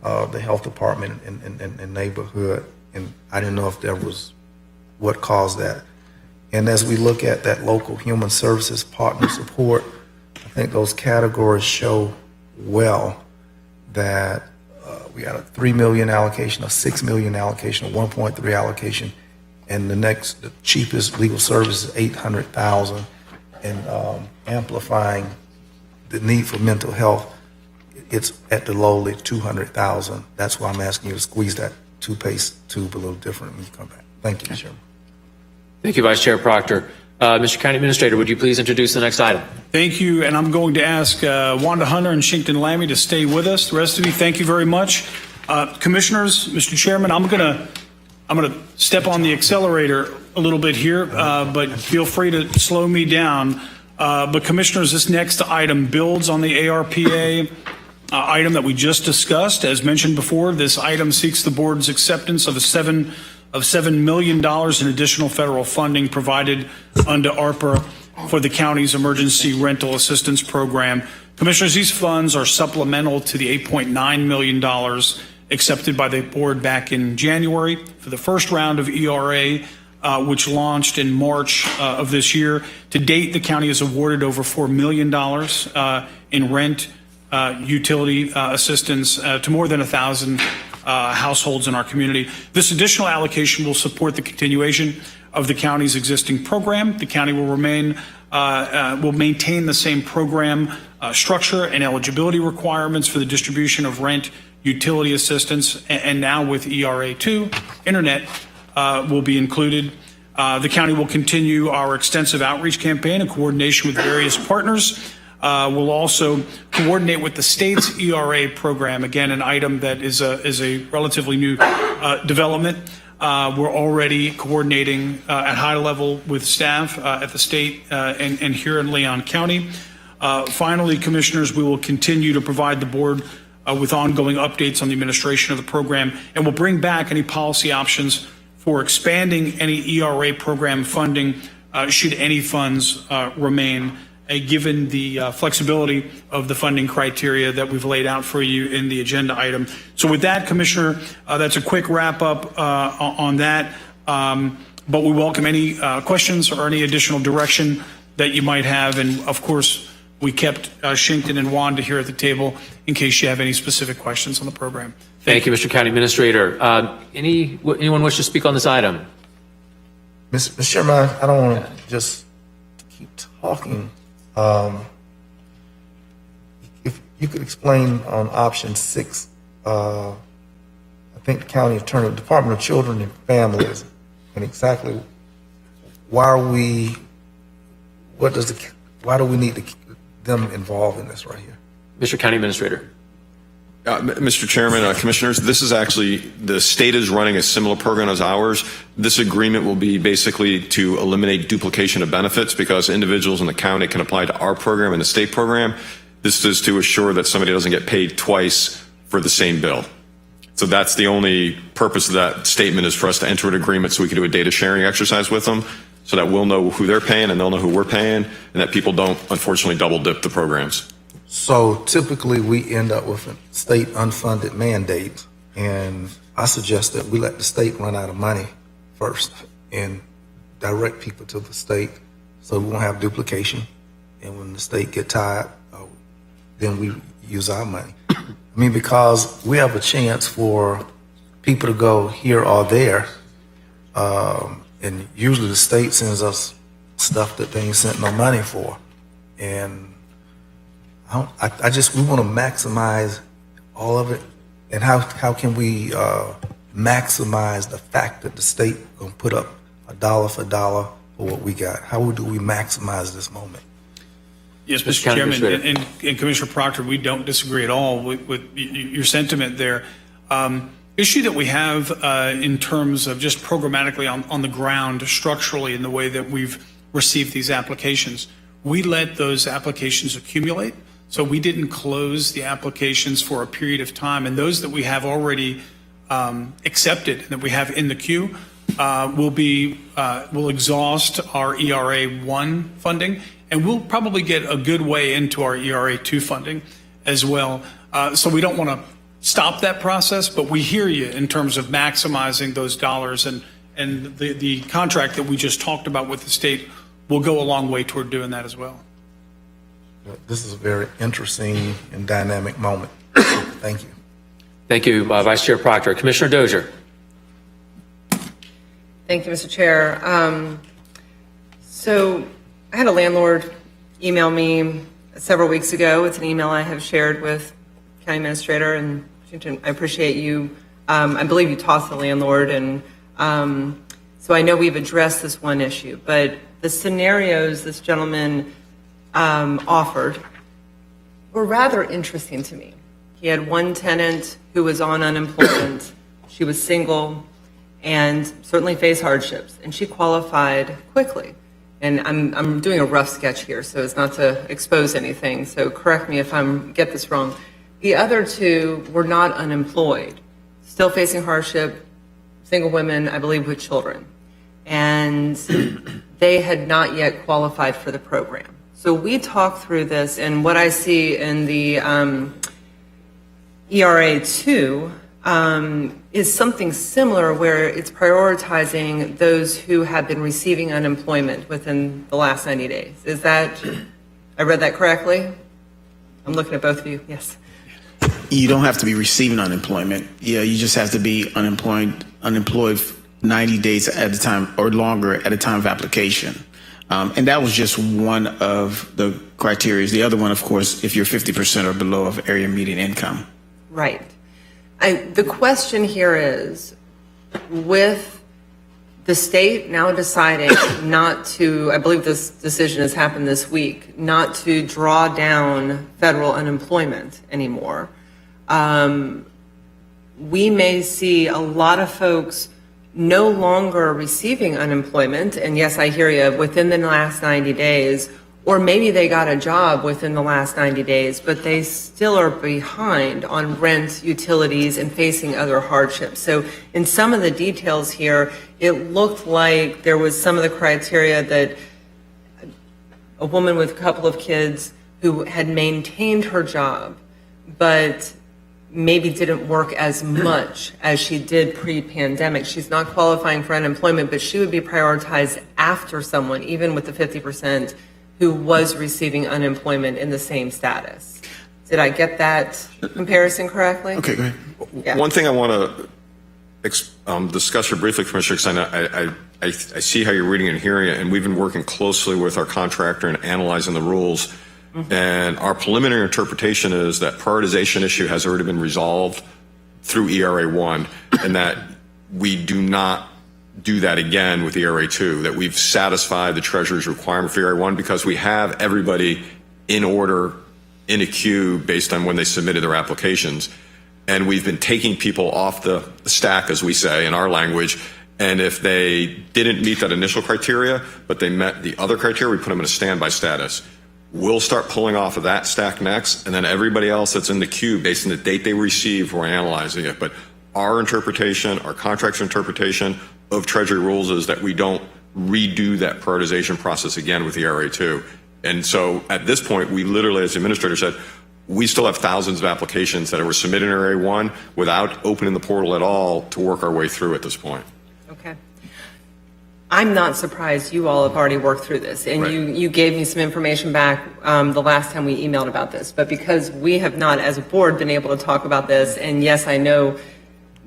the health department and neighborhood, and I didn't know if there was what caused that. And as we look at that local human services partner support, I think those categories show well that we got a $3 million allocation, a $6 million allocation, a 1.3 allocation, and the cheapest legal service is $800,000. And amplifying the need for mental health, it's at the lowly $200,000. That's why I'm asking you to squeeze that toothpaste tube a little different when you come back. Thank you, Chairman. Thank you, Vice Chair Proctor. Mr. County Administrator, would you please introduce the next item? Thank you, and I'm going to ask Wanda Hunter and Shinkton Lammy to stay with us. The rest of you, thank you very much. Commissioners, Mr. Chairman, I'm gonna step on the accelerator a little bit here, but feel free to slow me down. But Commissioners, this next item builds on the ARPA item that we just discussed. As mentioned before, this item seeks the board's acceptance of $7 million in additional federal funding provided under ARPA for the county's emergency rental assistance program. Commissioners, these funds are supplemental to the $8.9 million accepted by the board back in January for the first round of ERA, which launched in March of this year. To date, the county has awarded over $4 million in rent utility assistance to more than 1,000 households in our community. This additional allocation will support the continuation of the county's existing program. The county will maintain the same program structure and eligibility requirements for the distribution of rent utility assistance, and now with ERA2, internet will be included. The county will continue our extensive outreach campaign in coordination with various partners. We'll also coordinate with the state's ERA program, again, an item that is a relatively new development. We're already coordinating at high level with staff at the state and here in Leon County. Finally, Commissioners, we will continue to provide the board with ongoing updates on the administration of the program, and we'll bring back any policy options for expanding any ERA program funding should any funds remain, given the flexibility of the funding criteria that we've laid out for you in the agenda item. So with that, Commissioner, that's a quick wrap up on that. But we welcome any questions or any additional direction that you might have. And of course, we kept Shinkton and Wanda here at the table in case you have any specific questions on the program. Thank you, Mr. County Administrator. Anyone wish to speak on this item? Mr. Chairman, I don't want to just keep talking. If you could explain on option 6, I think the county attorney, Department of Children and Families, and exactly why do we need them involved in this right here? Mr. County Administrator. Mr. Chairman, Commissioners, this is actually, the state is running a similar program as ours. This agreement will be basically to eliminate duplication of benefits because individuals in the county can apply to our program and the state program. This is to assure that somebody doesn't get paid twice for the same bill. So that's the only purpose of that statement, is for us to enter an agreement so we can do a data sharing exercise with them so that we'll know who they're paying and they'll know who we're paying, and that people don't unfortunately double dip the programs. So typically, we end up with a state unfunded mandate, and I suggest that we let the state run out of money first and direct people to the state so we won't have duplication. And when the state get tired, then we use our money. I mean, because we have a chance for people to go here or there, and usually the state sends us stuff that they ain't sent no money for. And we want to maximize all of it. And how can we maximize the fact that the state gonna put up a dollar for dollar for what we got? How do we maximize this moment? Yes, Mr. County Chairman, Administrator. and Commissioner Proctor, we don't disagree at all with your sentiment there. Issue that we have in terms of just programmatically on the ground, structurally, in the way that we've received these applications, we let those applications accumulate. So we didn't close the applications for a period of time, and those that we have already accepted, that we have in the queue, will exhaust our ERA 1 funding, and we'll probably get a good way into our ERA 2 funding as well. So we don't want to stop that process, but we hear you in terms of maximizing those dollars, and the contract that we just talked about with the state will go a long way toward doing that as well. This is a very interesting and dynamic moment. Thank you. Thank you, Vice Chair Proctor. Commissioner Dozier. Thank you, Mr. Chair. So I had a landlord email me several weeks ago. It's an email I have shared with County Administrator and Washington. I appreciate you. I believe you talked to the landlord, and so I know we've addressed this one issue, but the scenarios this gentleman offered were rather interesting to me. He had one tenant who was on unemployment. She was single and certainly faced hardships, and she qualified quickly. And I'm doing a rough sketch here, so as not to expose anything, so correct me if I get this wrong. The other two were not unemployed, still facing hardship, single women, I believe, with children. And they had not yet qualified for the program. So we talked through this, and what I see in the ERA 2 is something similar, where it's prioritizing those who have been receiving unemployment within the last 90 days. Is that, I read that correctly? I'm looking at both of you, yes. You don't have to be receiving unemployment. Yeah, you just have to be unemployed 90 days at a time or longer at a time of application. And that was just one of the criteria. The other one, of course, if you're 50% or below of area median income. Right. The question here is, with the state now deciding not to, I believe this decision has happened this week, not to draw down federal unemployment anymore, we may see a lot of folks no longer receiving unemployment, and yes, I hear you, within the last 90 days, or maybe they got a job within the last 90 days, but they still are behind on rent, utilities, and facing other hardships. So in some of the details here, it looked like there was some of the criteria that a woman with a couple of kids who had maintained her job, but maybe didn't work as much as she did pre-pandemic. She's not qualifying for unemployment, but she would be prioritized after someone, even with the 50%, who was receiving unemployment in the same status. Did I get that comparison correctly? Okay, go ahead. Yeah. One thing I want to discuss here briefly, Commissioner, because I see how you're reading and hearing it, and we've been working closely with our contractor and analyzing the rules. Mm-hmm. And our preliminary interpretation is that prioritization issue has already been resolved through ERA 1, and that we do not do that again with ERA 2, that we've satisfied the Treasury's requirement for ERA 1 because we have everybody in order in a queue based on when they submitted their applications. And we've been taking people off the stack, as we say in our language, and if they didn't meet that initial criteria, but they met the other criteria, we put them in a standby status. We'll start pulling off of that stack next, and then everybody else that's in the queue, based on the date they received, we're analyzing it. But our interpretation, our contract's interpretation of Treasury rules is that we don't redo that prioritization process again with the ERA 2. And so at this point, we literally, as the administrator said, we still have thousands of applications that were submitted in Area 1 without opening the portal at all to work our way through at this point. Okay. I'm not surprised you all have already worked through this, and Right. you gave me some information back the last time we emailed about this, but because we have not, as a board, been able to talk about this, and yes, I know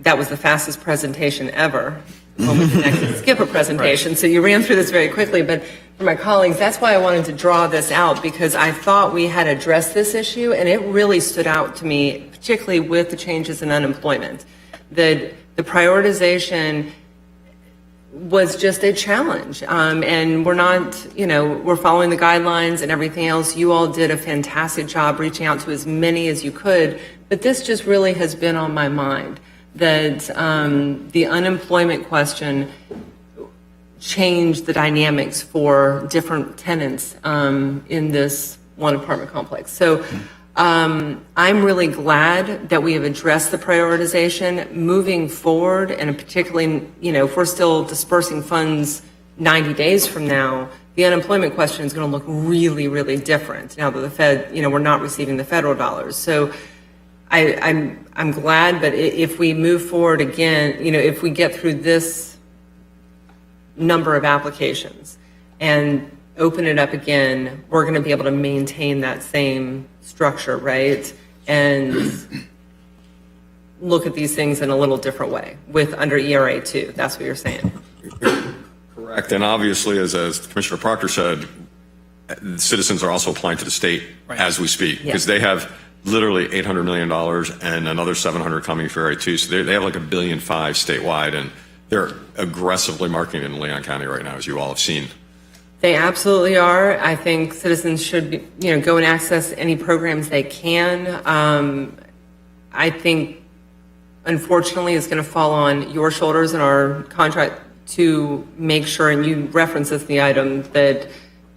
that was the fastest presentation ever when we connected, skip a presentation, so you ran through this very quickly, but for my colleagues, that's why I wanted to draw this out, because I thought we had addressed this issue, and it really stood out to me, particularly with the changes in unemployment. The prioritization was just a challenge. And we're not, we're following the guidelines and everything else. You all did a fantastic job reaching out to as many as you could, but this just really has been on my mind, that the unemployment question changed the dynamics for different tenants in this one apartment complex. So I'm really glad that we have addressed the prioritization moving forward, and particularly, if we're still dispersing funds 90 days from now, the unemployment question is going to look really, really different now that the Fed, we're not receiving the federal dollars. So I'm glad, but if we move forward again, if we get through this number of applications and open it up again, we're going to be able to maintain that same structure, right? And look at these things in a little different way with under ERA 2. That's what you're saying. Correct. And obviously, as Commissioner Proctor said, citizens are also applying to the state as we speak, because they have literally $800 million and another 700 coming for Area 2. So they have like $1.5 billion statewide, and they're aggressively marketing in Leon County right now, as you all have seen. They absolutely are. I think citizens should be, go and access any programs they can. I think, unfortunately, it's going to fall on your shoulders and our contract to make sure, and you reference this in the item, that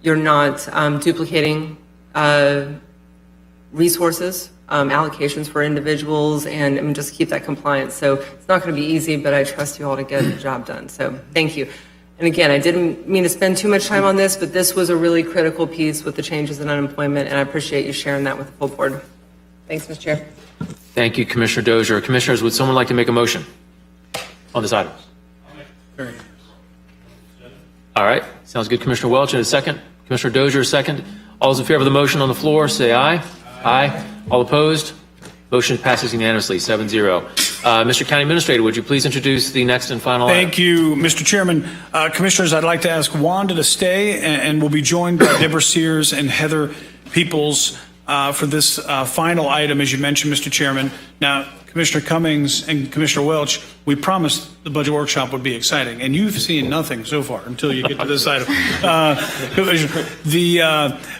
you're not duplicating resources, allocations for individuals, and just keep that compliance. So it's not going to be easy, but I trust you all to get the job done. So thank you. And again, I didn't mean to spend too much time on this, but this was a really critical piece with the changes in unemployment, and I appreciate you sharing that with the full board. Thanks, Mr. Chair. Thank you, Commissioner Dozier. Commissioners, would someone like to make a motion on this item? All right. Sounds good. Commissioner Welch in a second. Commissioner Dozier, second. All those in favor of the motion on the floor, say aye. Aye. All opposed? Motion passes unanimously, 7-0. Mr. County Administrator, would you please introduce the next and final item? Thank you, Mr. Chairman. Commissioners, I'd like to ask Wanda to stay, and we'll be joined by Deborah Sears and Heather Peoples for this final item, as you mentioned, Mr. Chairman. Now, Commissioner Cummings and Commissioner Welch, we promised the budget workshop would be exciting, and you've seen nothing so far until you get to this item.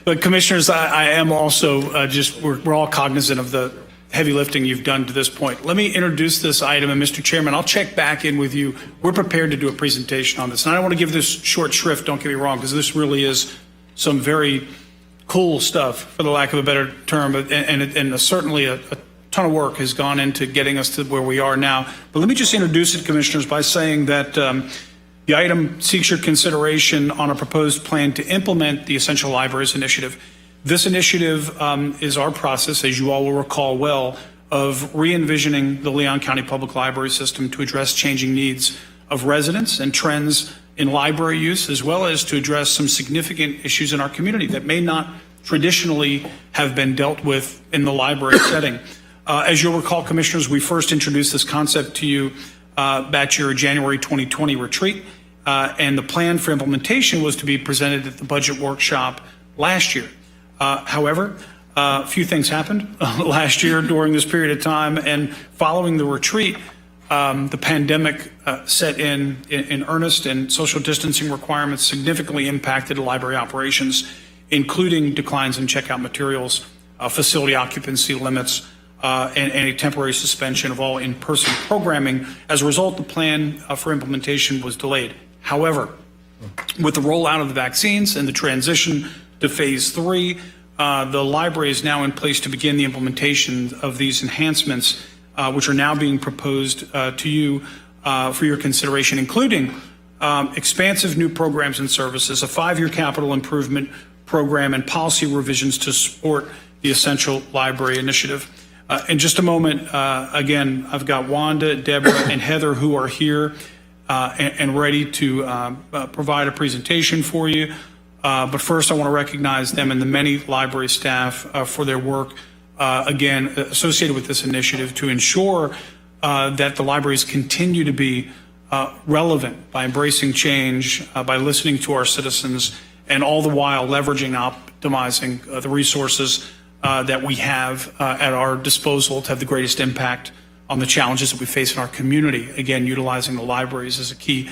But Commissioners, I am also we're all cognizant of the heavy lifting you've done to this point. Let me introduce this item, and Mr. Chairman, I'll check back in with you. We're prepared to do a presentation on this, and I don't want to give this short shrift, don't get me wrong, because this really is some very cool stuff, for the lack of a better term, and certainly a ton of work has gone into getting us to where we are now. But let me just introduce it, Commissioners, by saying that the item seeks your consideration on a proposed plan to implement the Essential Libraries Initiative. This initiative is our process, as you all will recall well, of re-envisioning the Leon County Public Library system to address changing needs of residents and trends in library use, as well as to address some significant issues in our community that may not traditionally have been dealt with in the library setting. As you'll recall, Commissioners, we first introduced this concept to you at your January 2020 retreat, and the plan for implementation was to be presented at the budget workshop last year. However, a few things happened last year during this period of time, and following the retreat, the pandemic set in earnest, and social distancing requirements significantly impacted library operations, including declines in checkout materials, facility occupancy limits, and a temporary suspension of all in-person programming. As a result, the plan for implementation was delayed. However, with the rollout of the vaccines and the transition to phase 3, the library is now in place to begin the implementation of these enhancements, which are now being proposed to you for your consideration, including expansive new programs and services, a 5-year capital improvement program, and policy revisions to support the Essential Library Initiative. In just a moment, again, I've got Wanda, Deborah, and Heather who are here and ready to provide a presentation for you. But first, I want to recognize them and the many library staff for their work, again, associated with this initiative to ensure that the libraries continue to be relevant by embracing change, by listening to our citizens, and all the while leveraging, optimizing the resources that we have at our disposal to have the greatest impact on the challenges that we face in our community. Again, utilizing the libraries as a key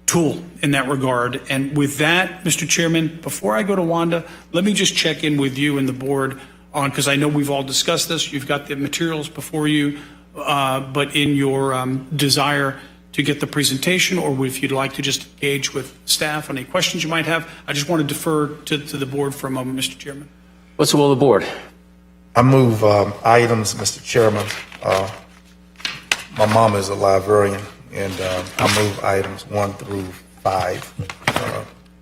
tool in that regard. And with that, Mr. Chairman, before I go to Wanda, let me just check in with you and the board on, because I know we've all discussed this, you've got the materials before you, but in your desire to get the presentation, or if you'd like to just engage with staff on any questions you might have, I just want to defer to the board for a moment, Mr. Chairman. What's the will of the board? I move items, Mr. Chairman. My mom is a librarian, and I move items 1 through 5.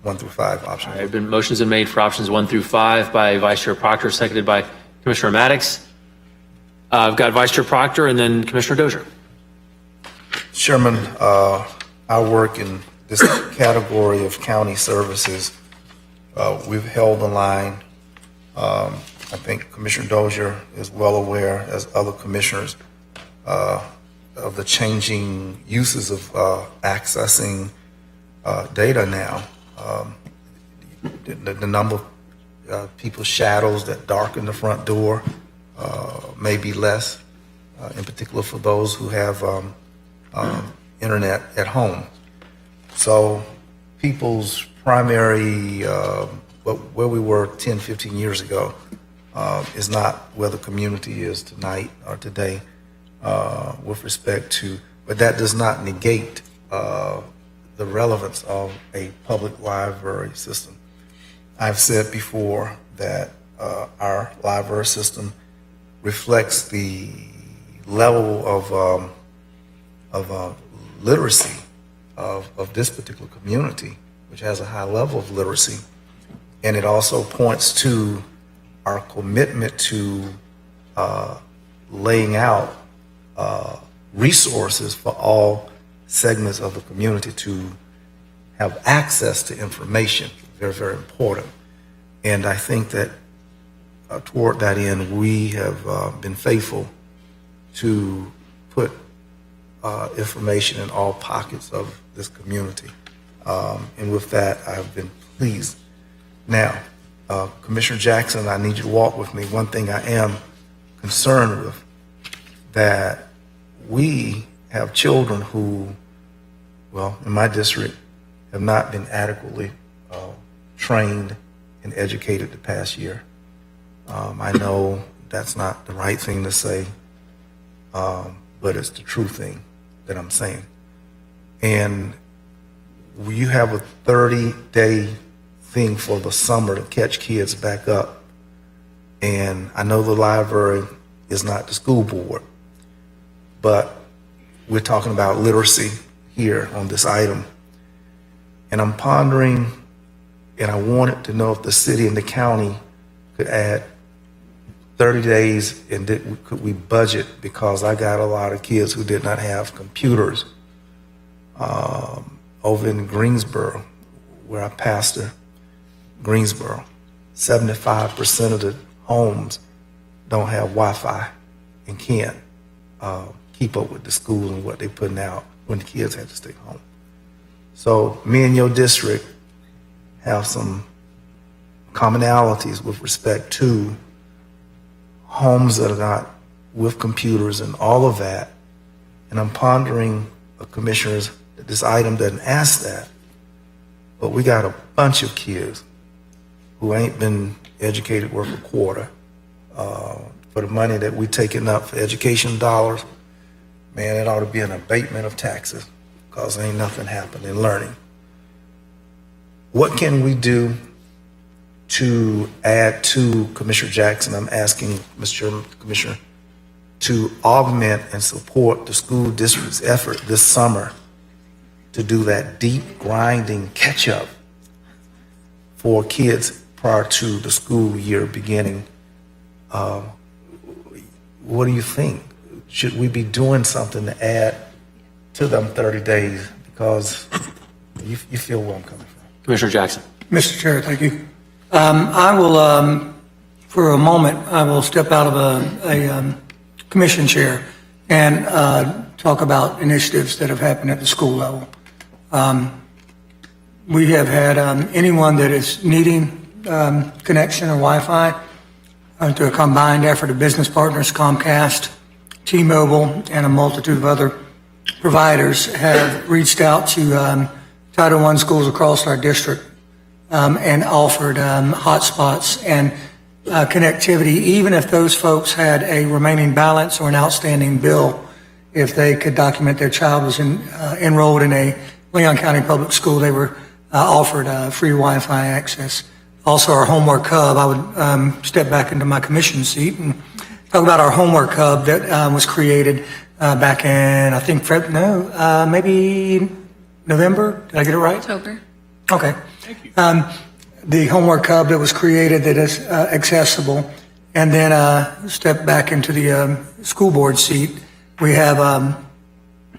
1 through 5 options. There have been motions been made for options 1 through 5 by Vice Chair Proctor, seconded by Commissioner Maddox. I've got Vice Chair Proctor and then Commissioner Dozier. Chairman, I work in this category of county services. We've held the line. I think Commissioner Dozier is well aware, as other commissioners, of the changing uses of accessing data now. The number of people's shadows that darken the front door may be less, in particular for those who have internet at home. So people's primary, where we were 10, 15 years ago, is not where the community is tonight or today with respect to, but that does not negate the relevance of a public library system. I've said before that our library system reflects the level of literacy of this particular community, which has a high level of literacy. And it also points to our commitment to laying out resources for all segments of the community to have access to information. Very, very important. And I think that toward that end, we have been faithful to put information in all pockets of this community. And with that, I've been pleased. Now, Commissioner Jackson, I need you to walk with me. One thing I am concerned with, that we have children who, well, in my district, have not been adequately trained and educated the past year. I know that's not the right thing to say, but it's the true thing that I'm saying. And you have a 30-day thing for the summer to catch kids back up. And I know the library is not the school board, but we're talking about literacy here on this item. And I'm pondering, and I wanted to know if the city and the county could add 30 days, and could we budget, because I got a lot of kids who did not have computers over in Greensboro, where I pastor Greensboro. 75% of the homes don't have Wi-Fi and can't keep up with the school and what they're putting out when the kids have to stay home. So me and your district have some commonalities with respect to homes that are not with computers and all of that. And I'm pondering, commissioners, that this item doesn't ask that, but we got a bunch of kids who ain't been educated worth a quarter for the money that we're taking up for education dollars. Man, it ought to be an abatement of taxes, because ain't nothing happening in learning. What can we do to add to, Commissioner Jackson, I'm asking, Mr. Commissioner, to augment and support the school district's effort this summer to do that deep grinding catch-up for kids prior to the school year beginning what do you think? Should we be doing something to add to them 30 days? Because you feel where I'm coming from. Commissioner Jackson. Mr. Chair, thank you. I will, for a moment, I will step out of a commission chair and talk about initiatives that have happened at the school level. We have had anyone that is needing connection or Wi-Fi through a combined effort of business partners, Comcast, T-Mobile, and a multitude of other providers have reached out to Title I schools across our district and offered hotspots and connectivity, even if those folks had a remaining balance or an outstanding bill, if they could document their child was enrolled in a Leon County public school, they were offered free Wi-Fi access. Also, our homework hub, I would step back into my commission seat and talk about our homework hub that was created back in, I think, maybe November. Did I get it right? October. Okay. Thank you. The homework hub that was created that is accessible. And then step back into the school board seat. We have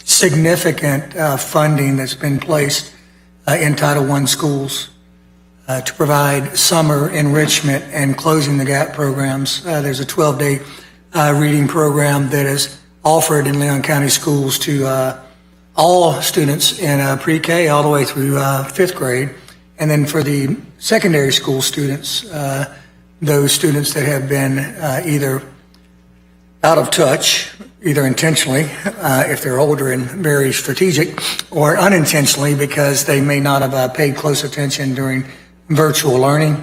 significant funding that's been placed in Title I schools to provide summer enrichment and closing the gap programs. There's a 12-day reading program that is offered in Leon County schools to all students in pre-K all the way through fifth grade. And then for the secondary school students, those students that have been either out of touch, either intentionally, if they're older and very strategic, or unintentionally because they may not have paid close attention during virtual learning.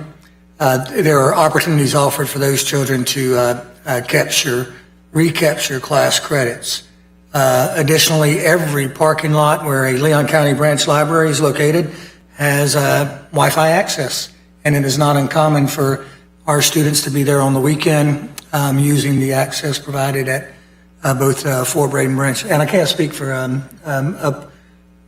There are opportunities offered for those children to recapture class credits. Additionally, every parking lot where a Leon County branch library is located has Wi-Fi access, and it is not uncommon for our students to be there on the weekend using the access provided at both Fort Braden branch. And I can't speak for up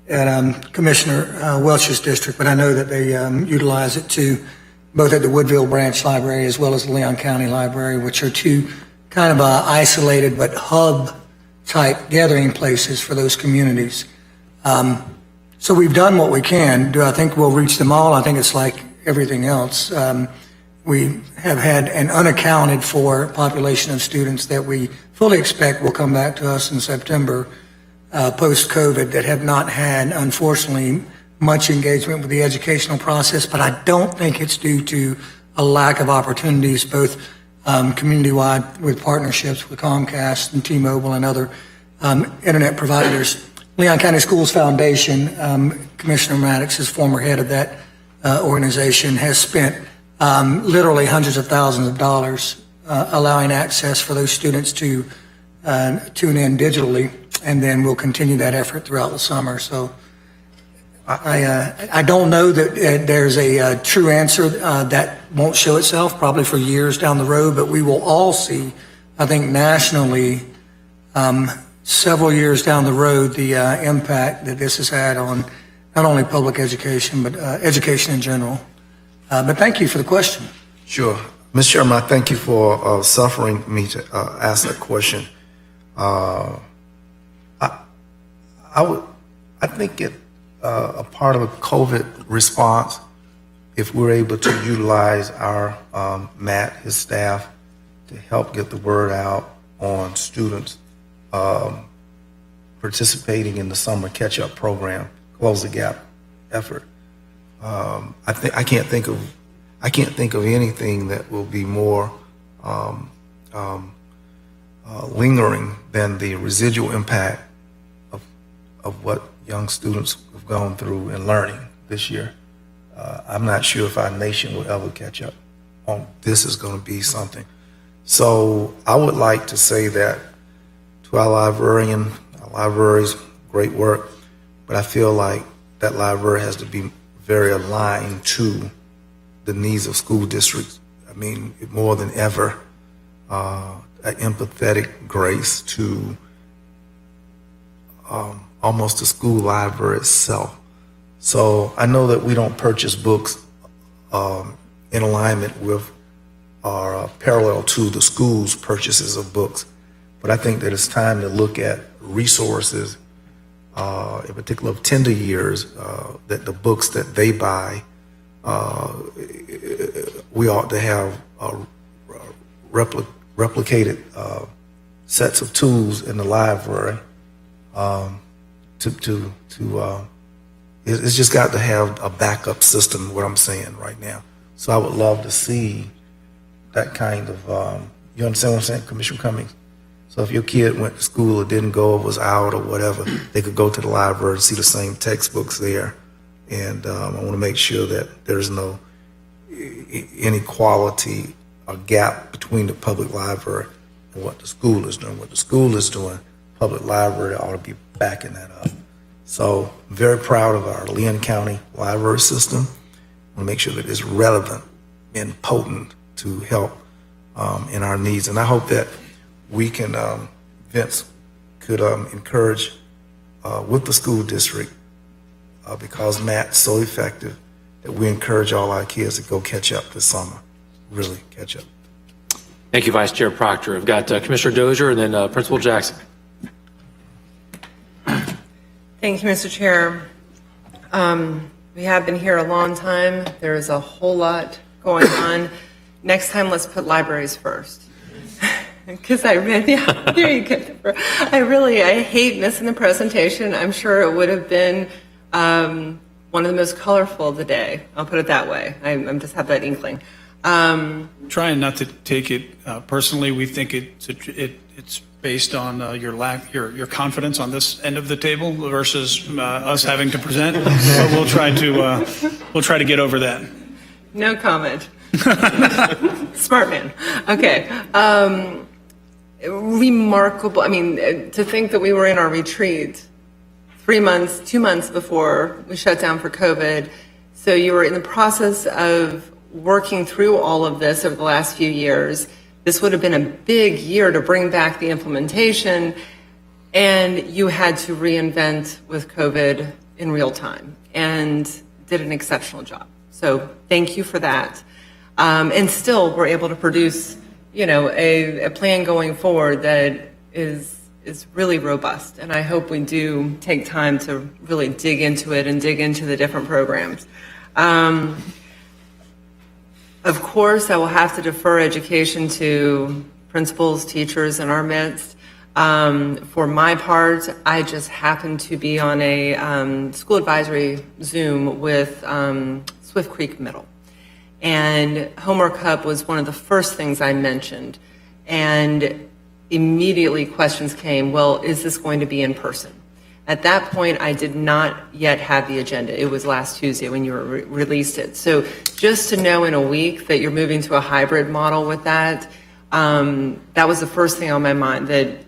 at Commissioner Welch's district, but I know that they utilize it too, both at the Woodville branch library as well as the Leon County Library, which are two kind of isolated but hub-type gathering places for those communities. So we've done what we can. Do I think we'll reach them all? I think it's like everything else. We have had an unaccounted for population of students that we fully expect will come back to us in September post-COVID that have not had, unfortunately, much engagement with the educational process, but I don't think it's due to a lack of opportunities, both community-wide with partnerships with Comcast and T-Mobile and other internet providers. Leon County Schools Foundation, Commissioner Maddox, as former head of that organization, has spent literally hundreds of thousands of dollars allowing access for those students to tune in digitally, and then we'll continue that effort throughout the summer. So I don't know that there's a true answer that won't show itself probably for years down the road, but we will all see, I think nationally, several years down the road, the impact that this has had on not only public education, but education in general. But thank you for the question. Sure. Mr. Chairman, I thank you for suffering me to ask that question. I think a part of a COVID response, if we're able to utilize our Matt, his staff, to help get the word out on students participating in the summer catch-up program, close the gap effort. I can't think of anything that will be more lingering than the residual impact of what young students have gone through in learning this year. I'm not sure if our nation will ever catch up on this. Is going to be something. So I would like to say that to our libraries, great work, but I feel like that library has to be very aligned to the needs of school districts. I mean, more than ever, an empathetic grace to almost the school library itself. So I know that we don't purchase books in alignment with are parallel to the school's purchases of books. But I think that it's time to look at resources, in particular of tender years, that the books that they buy, we ought to have replicated sets of tools in the library. It's just got to have a backup system, what I'm saying right now. So I would love to see that kind of, you understand what I'm saying, Commissioner Cummings? So if your kid went to school or didn't go or was out or whatever, they could go to the library and see the same textbooks there. And I want to make sure that there's no inequality or gap between the public library and what the school is doing. What the school is doing, public library ought to be backing that up. So I'm very proud of our Leon County library system. I want to make sure that it's relevant and potent to help in our needs. And I hope that we can, Vince, could encourage with the school district, because Matt's so effective, that we encourage all our kids to go catch up this summer, really catch up. Thank you, Vice Chair Proctor. I've got Commissioner Dozier and then Principal Jackson. Thank you, Mr. Chair. We have been here a long time. There is a whole lot going on. Next time, let's put libraries first. Because I really, yeah, there you go. I hate missing the presentation. I'm sure it would have been one of the most colorful of the day. I'll put it that way. I just have that inkling. Trying not to take it personally, we think it's based on your confidence on this end of the table versus us having to present. But we'll try to get over that. No comment. Smart man. Okay. Remarkable. I mean, to think that we were in our retreat 2 months before we shut down for COVID. So you were in the process of working through all of this over the last few years. This would have been a big year to bring back the implementation, and you had to reinvent with COVID in real time and did an exceptional job. So thank you for that. And still we're able to produce, a plan going forward that is really robust. And I hope we do take time to really dig into it and dig into the different programs. Of course, I will have to defer education to principals, teachers in our midst. For my part, I just happened to be on a school advisory Zoom with Swift Creek Middle. And Homework Hub was one of the first things I mentioned. And immediately questions came, well, is this going to be in person? At that point, I did not yet have the agenda. It was last Tuesday when you released it. So just to know in a week that you're moving to a hybrid model with that, that was the first thing on my mind, that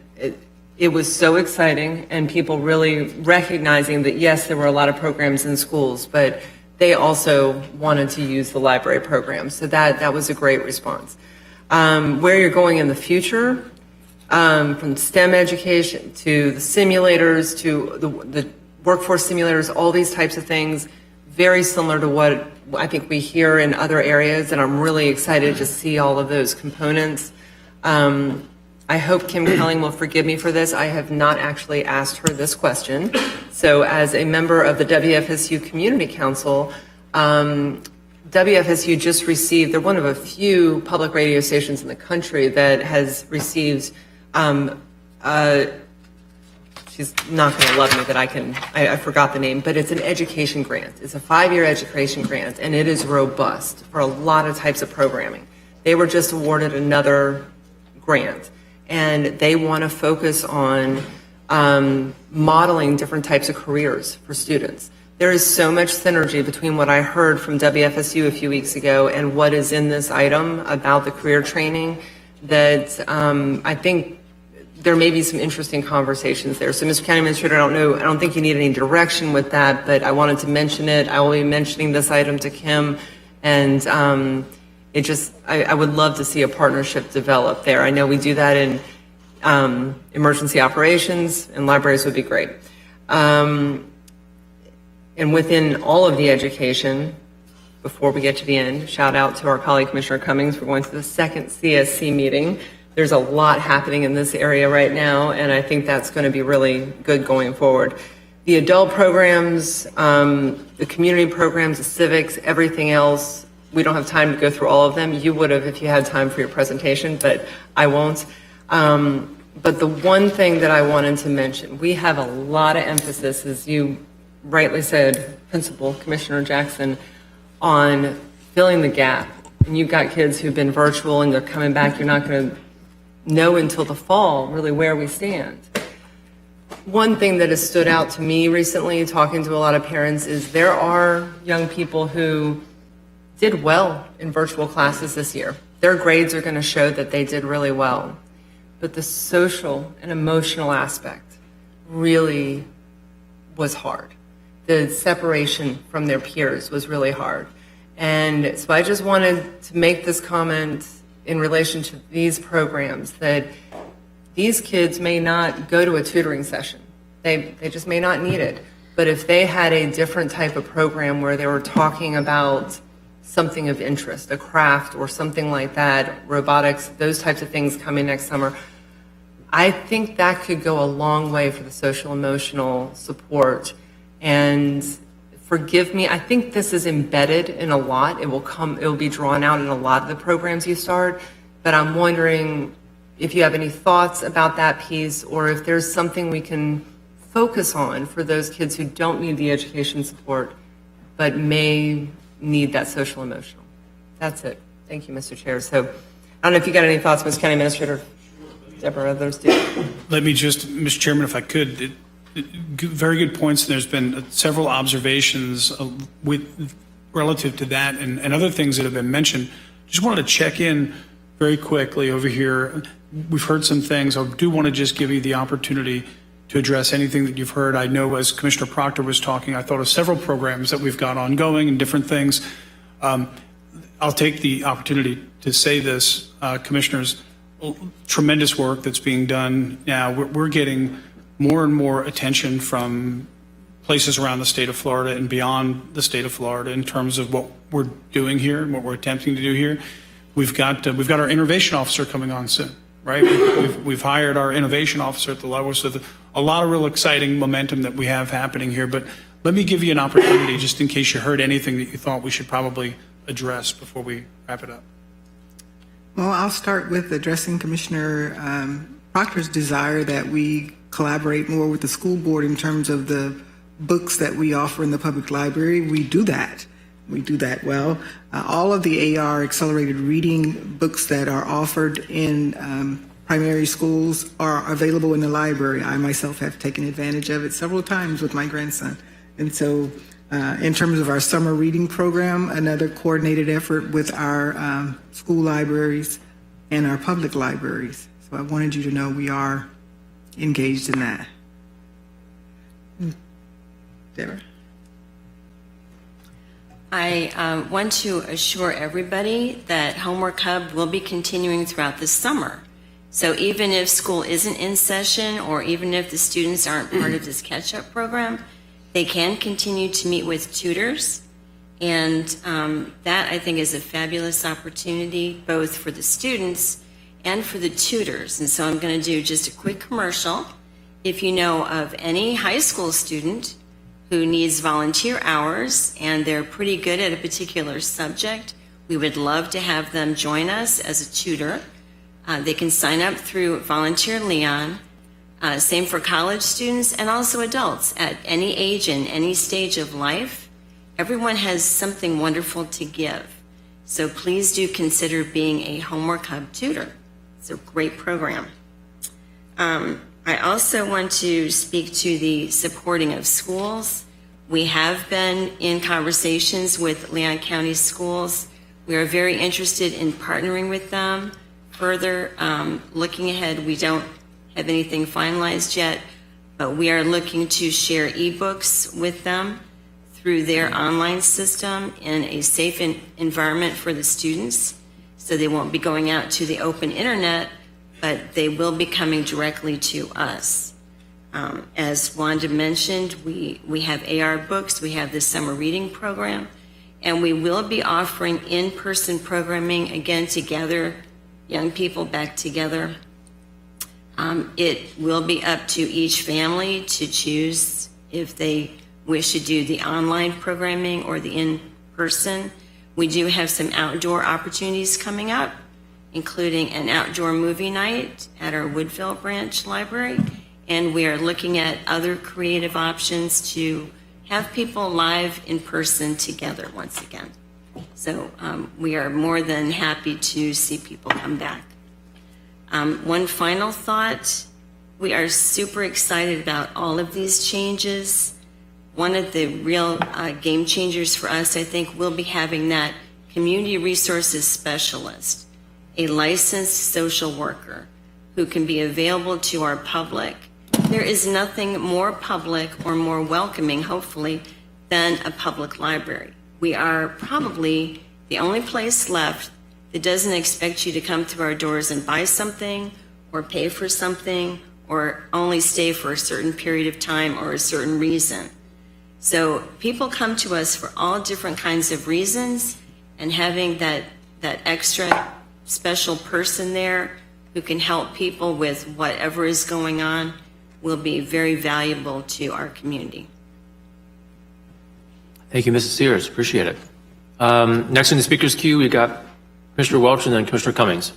it was so exciting and people really recognizing that, yes, there were a lot of programs in schools, but they also wanted to use the library program. So that was a great response. Where you're going in the future, from STEM education to the simulators to the workforce simulators, all these types of things, very similar to what I think we hear in other areas, and I'm really excited to see all of those components. I hope Kim Kelling will forgive me for this. I have not actually asked her this question. So as a member of the WFSU Community Council, WFSU just received, they're one of a few public radio stations in the country that has received, she's not going to love me that I forgot the name, but it's an education grant. It's a 5-year education grant, and it is robust for a lot of types of programming. They were just awarded another grant, and they want to focus on modeling different types of careers for students. There is so much synergy between what I heard from WFSU a few weeks ago and what is in this item about the career training that I think there may be some interesting conversations there. So, Mr. County Administrator, I don't think you need any direction with that, but I wanted to mention it. I will be mentioning this item to Kim, and I would love to see a partnership develop there. I know we do that in emergency operations, and libraries would be great. And within all of the education, before we get to the end, shout out to our colleague Commissioner Cummings. We're going to the second CSC meeting. There's a lot happening in this area right now, and I think that's going to be really good going forward. The adult programs, the community programs, the civics, everything else, we don't have time to go through all of them. You would have if you had time for your presentation, but I won't. But the one thing that I wanted to mention, we have a lot of emphasis, as you rightly said, Principal Commissioner Jackson, on filling the gap. And you've got kids who've been virtual and they're coming back. You're not going to know until the fall really where we stand. One thing that has stood out to me recently, talking to a lot of parents, is there are young people who did well in virtual classes this year. Their grades are going to show that they did really well. But the social and emotional aspect really was hard. The separation from their peers was really hard. And so I just wanted to make this comment in relation to these programs, that these kids may not go to a tutoring session. They just may not need it. But if they had a different type of program where they were talking about something of interest, a craft or something like that, robotics, those types of things coming next summer, I think that could go a long way for the social emotional support. And forgive me, I think this is embedded in a lot. It will be drawn out in a lot of the programs you start, but I'm wondering if you have any thoughts about that piece, or if there's something we can focus on for those kids who don't need the education support, but may need that social emotional. That's it. Thank you, Mr. Chair. So I don't know if you got any thoughts, Ms. County Administrator Deborah, others do. Let me just, Mr. Chairman, if I could, very good points. There's been several observations relative to that and other things that have been mentioned. Just wanted to check in very quickly over here. We've heard some things. I do want to just give you the opportunity to address anything that you've heard. I know as Commissioner Proctor was talking, I thought of several programs that we've got ongoing and different things. I'll take the opportunity to say this, Commissioners, tremendous work that's being done now. We're getting more and more attention from places around the state of Florida and beyond the state of Florida in terms of what we're doing here and what we're attempting to do here. We've got our innovation officer coming on soon, right? We've hired our innovation officer at the level, so a lot of real exciting momentum that we have happening here. But let me give you an opportunity, just in case you heard anything that you thought we should probably address before we wrap it up. Well, I'll start with addressing Commissioner Proctor's desire that we collaborate more with the school board in terms of the books that we offer in the public library. We do that. We do that well. All of the AR accelerated reading books that are offered in primary schools are available in the library. I myself have taken advantage of it several times with my grandson. And so in terms of our summer reading program, another coordinated effort with our school libraries and our public libraries. So I wanted you to know we are engaged in that. Deborah? I want to assure everybody that Homework Hub will be continuing throughout the summer. So even if school isn't in session, or even if the students aren't part of this catch-up program, they can continue to meet with tutors. And that, I think, is a fabulous opportunity both for the students and for the tutors. And so I'm going to do just a quick commercial. If you know of any high school student who needs volunteer hours and they're pretty good at a particular subject, we would love to have them join us as a tutor. They can sign up through Volunteer Leon. Same for college students and also adults at any age and any stage of life. Everyone has something wonderful to give. So please do consider being a Homework Hub tutor. It's a great program. I also want to speak to the supporting of schools. We have been in conversations with Leon County Schools. We are very interested in partnering with them. Further, looking ahead, we don't have anything finalized yet, but we are looking to share ebooks with them through their online system in a safe environment for the students. So they won't be going out to the open internet, but they will be coming directly to us. As Wanda mentioned, we have AR books, we have the summer reading program, And we will be offering in-person programming again to gather young people back together. It will be up to each family to choose if they wish to do the online programming or the in-person. We do have some outdoor opportunities coming up, including an outdoor movie night at our Woodville Branch Library. And we are looking at other creative options to have people live in person together once again. So we are more than happy to see people come back. One final thought, we are super excited about all of these changes. One of the real game changers for us, I think, will be having that community resources specialist, a licensed social worker who can be available to our public. There is nothing more public or more welcoming, hopefully, than a public library. We are probably the only place left that doesn't expect you to come through our doors and buy something or pay for something or only stay for a certain period of time or a certain reason. So people come to us for all different kinds of reasons, and having that extra special person there who can help people with whatever is going on will be very valuable to our community. Thank you, Mrs. Sears. Appreciate it. Next in the speaker's queue, we got Commissioner Welch and then Commissioner Cummings.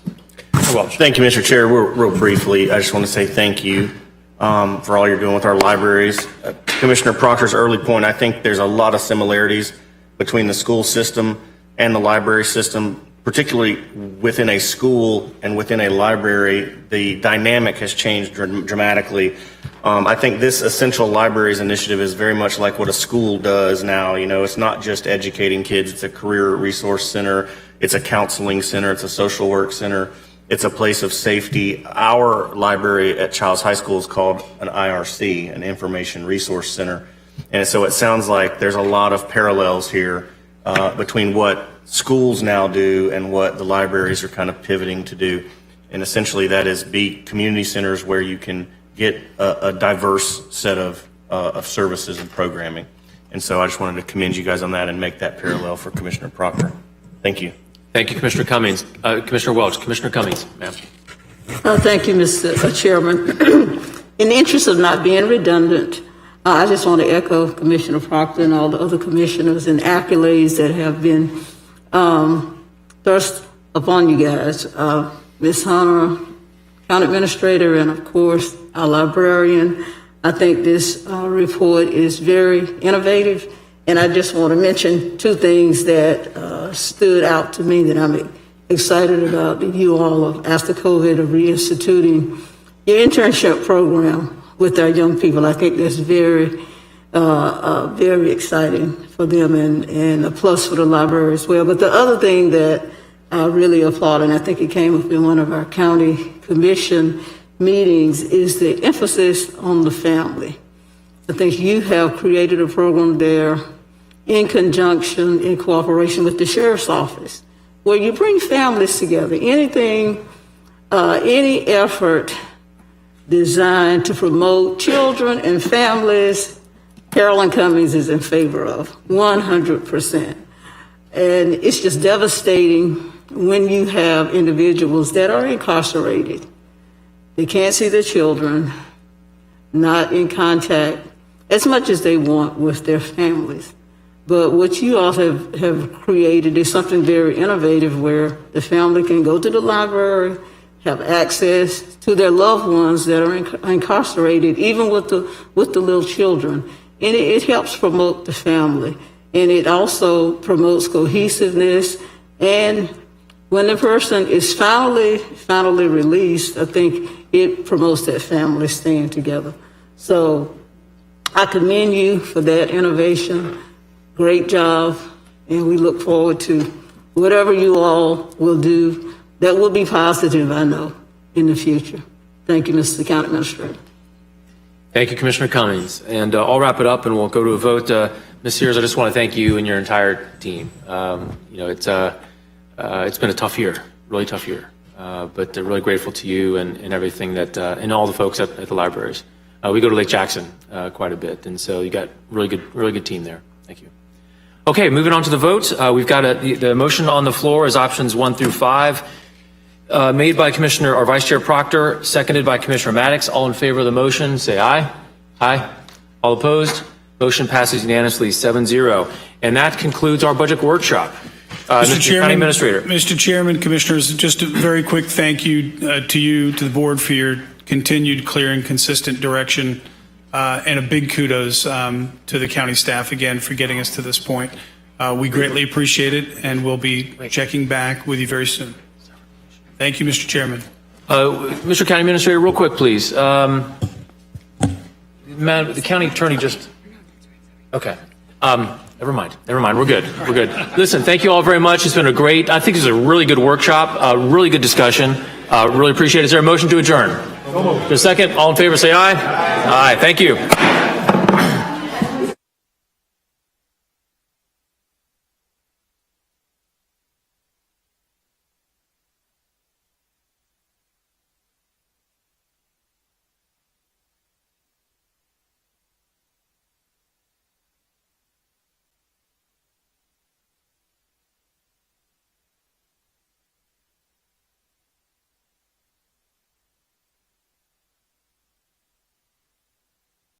Commissioner Welch. Thank you, Mr. Chair. Real briefly, I just want to say thank you for all you're doing with our libraries. Commissioner Proctor's early point, I think there's a lot of similarities between the school system and the library system, particularly within a school and within a library. The dynamic has changed dramatically. I think this Essential Libraries initiative is very much like what a school does now. You know, it's not just educating kids, it's a career resource center, it's a counseling center, it's a social work center, it's a place of safety. Our library at Childs High School is called an IRC, an Information Resource Center. And so it sounds like there's a lot of parallels here between what schools now do and what the libraries are kind of pivoting to do. And essentially that is be community centers where you can get a diverse set of services and programming. And so I just wanted to commend you guys on that and make that parallel for Commissioner Proctor. Thank you. Thank you, Commissioner Cummings. Commissioner Welch. Commissioner Cummings, ma'am. Thank you, Mr. Chairman. In the interest of not being redundant, I just want to echo Commissioner Proctor and all the other commissioners and accolades that have been thrust upon you guys. Ms. Hunter, County Administrator, and of course, our librarian. I think this report is very innovative, and I just want to mention two things that stood out to me that I'm excited about that you all have, after COVID, are reinstituting your internship program with our young people. I think that's very, very exciting for them and a plus for the library as well. But the other thing that I really applaud, and I think it came up in one of our county commission meetings, is the emphasis on the family. I think you have created a program there in conjunction, in cooperation with the Sheriff's Office, where you bring families together. Anything, any effort designed to promote children and families, Carolyn Cummings is in favor of, 100%. And it's just devastating when you have individuals that are incarcerated. They can't see their children, not in contact as much as they want with their families. But what you all have created is something very innovative where the family can go to the library, have access to their loved ones that are incarcerated, even with the little children. And it helps promote the family. And it also promotes cohesiveness. And when the person is finally released, I think it promotes that family staying together. So I commend you for that innovation. Great job. And we look forward to whatever you all will do that will be positive, I know, in the future. Thank you, Mr. County Administrator. Thank you, Commissioner Cummings. And I'll wrap it up and we'll go to a vote. Ms. Sears, I just want to thank you and your entire team. It's been a tough year, really tough year. But really grateful to you and everything that, and all the folks at the libraries. We go to Lake Jackson quite a bit, and so you got really good team there. Thank you. Okay, moving on to the vote. We've got the motion on the floor is options 1 through 5, made by Commissioner or Vice Chair Proctor, seconded by Commissioner Maddox. All in favor of the motion, say aye. Aye. All opposed? Motion passes unanimously 7-0. And that concludes our budget workshop. Mr. Chairman, County Administrator. Mr. Chairman, Commissioners, just a very quick thank you to the board for your continued clear and consistent direction, and a big kudos to the county staff again for getting us to this point. We greatly appreciate it, and we'll be checking back with you very soon. Thank you, Mr. Chairman. Mr. County Administrator, real quick, please. The county attorney just... Okay. Never mind. We're good. Listen, thank you all very much. It's been I think this is a really good workshop, a really good discussion. Really appreciate it. Is there a motion to adjourn? Just a second. All in favor, say aye. Aye. Thank you.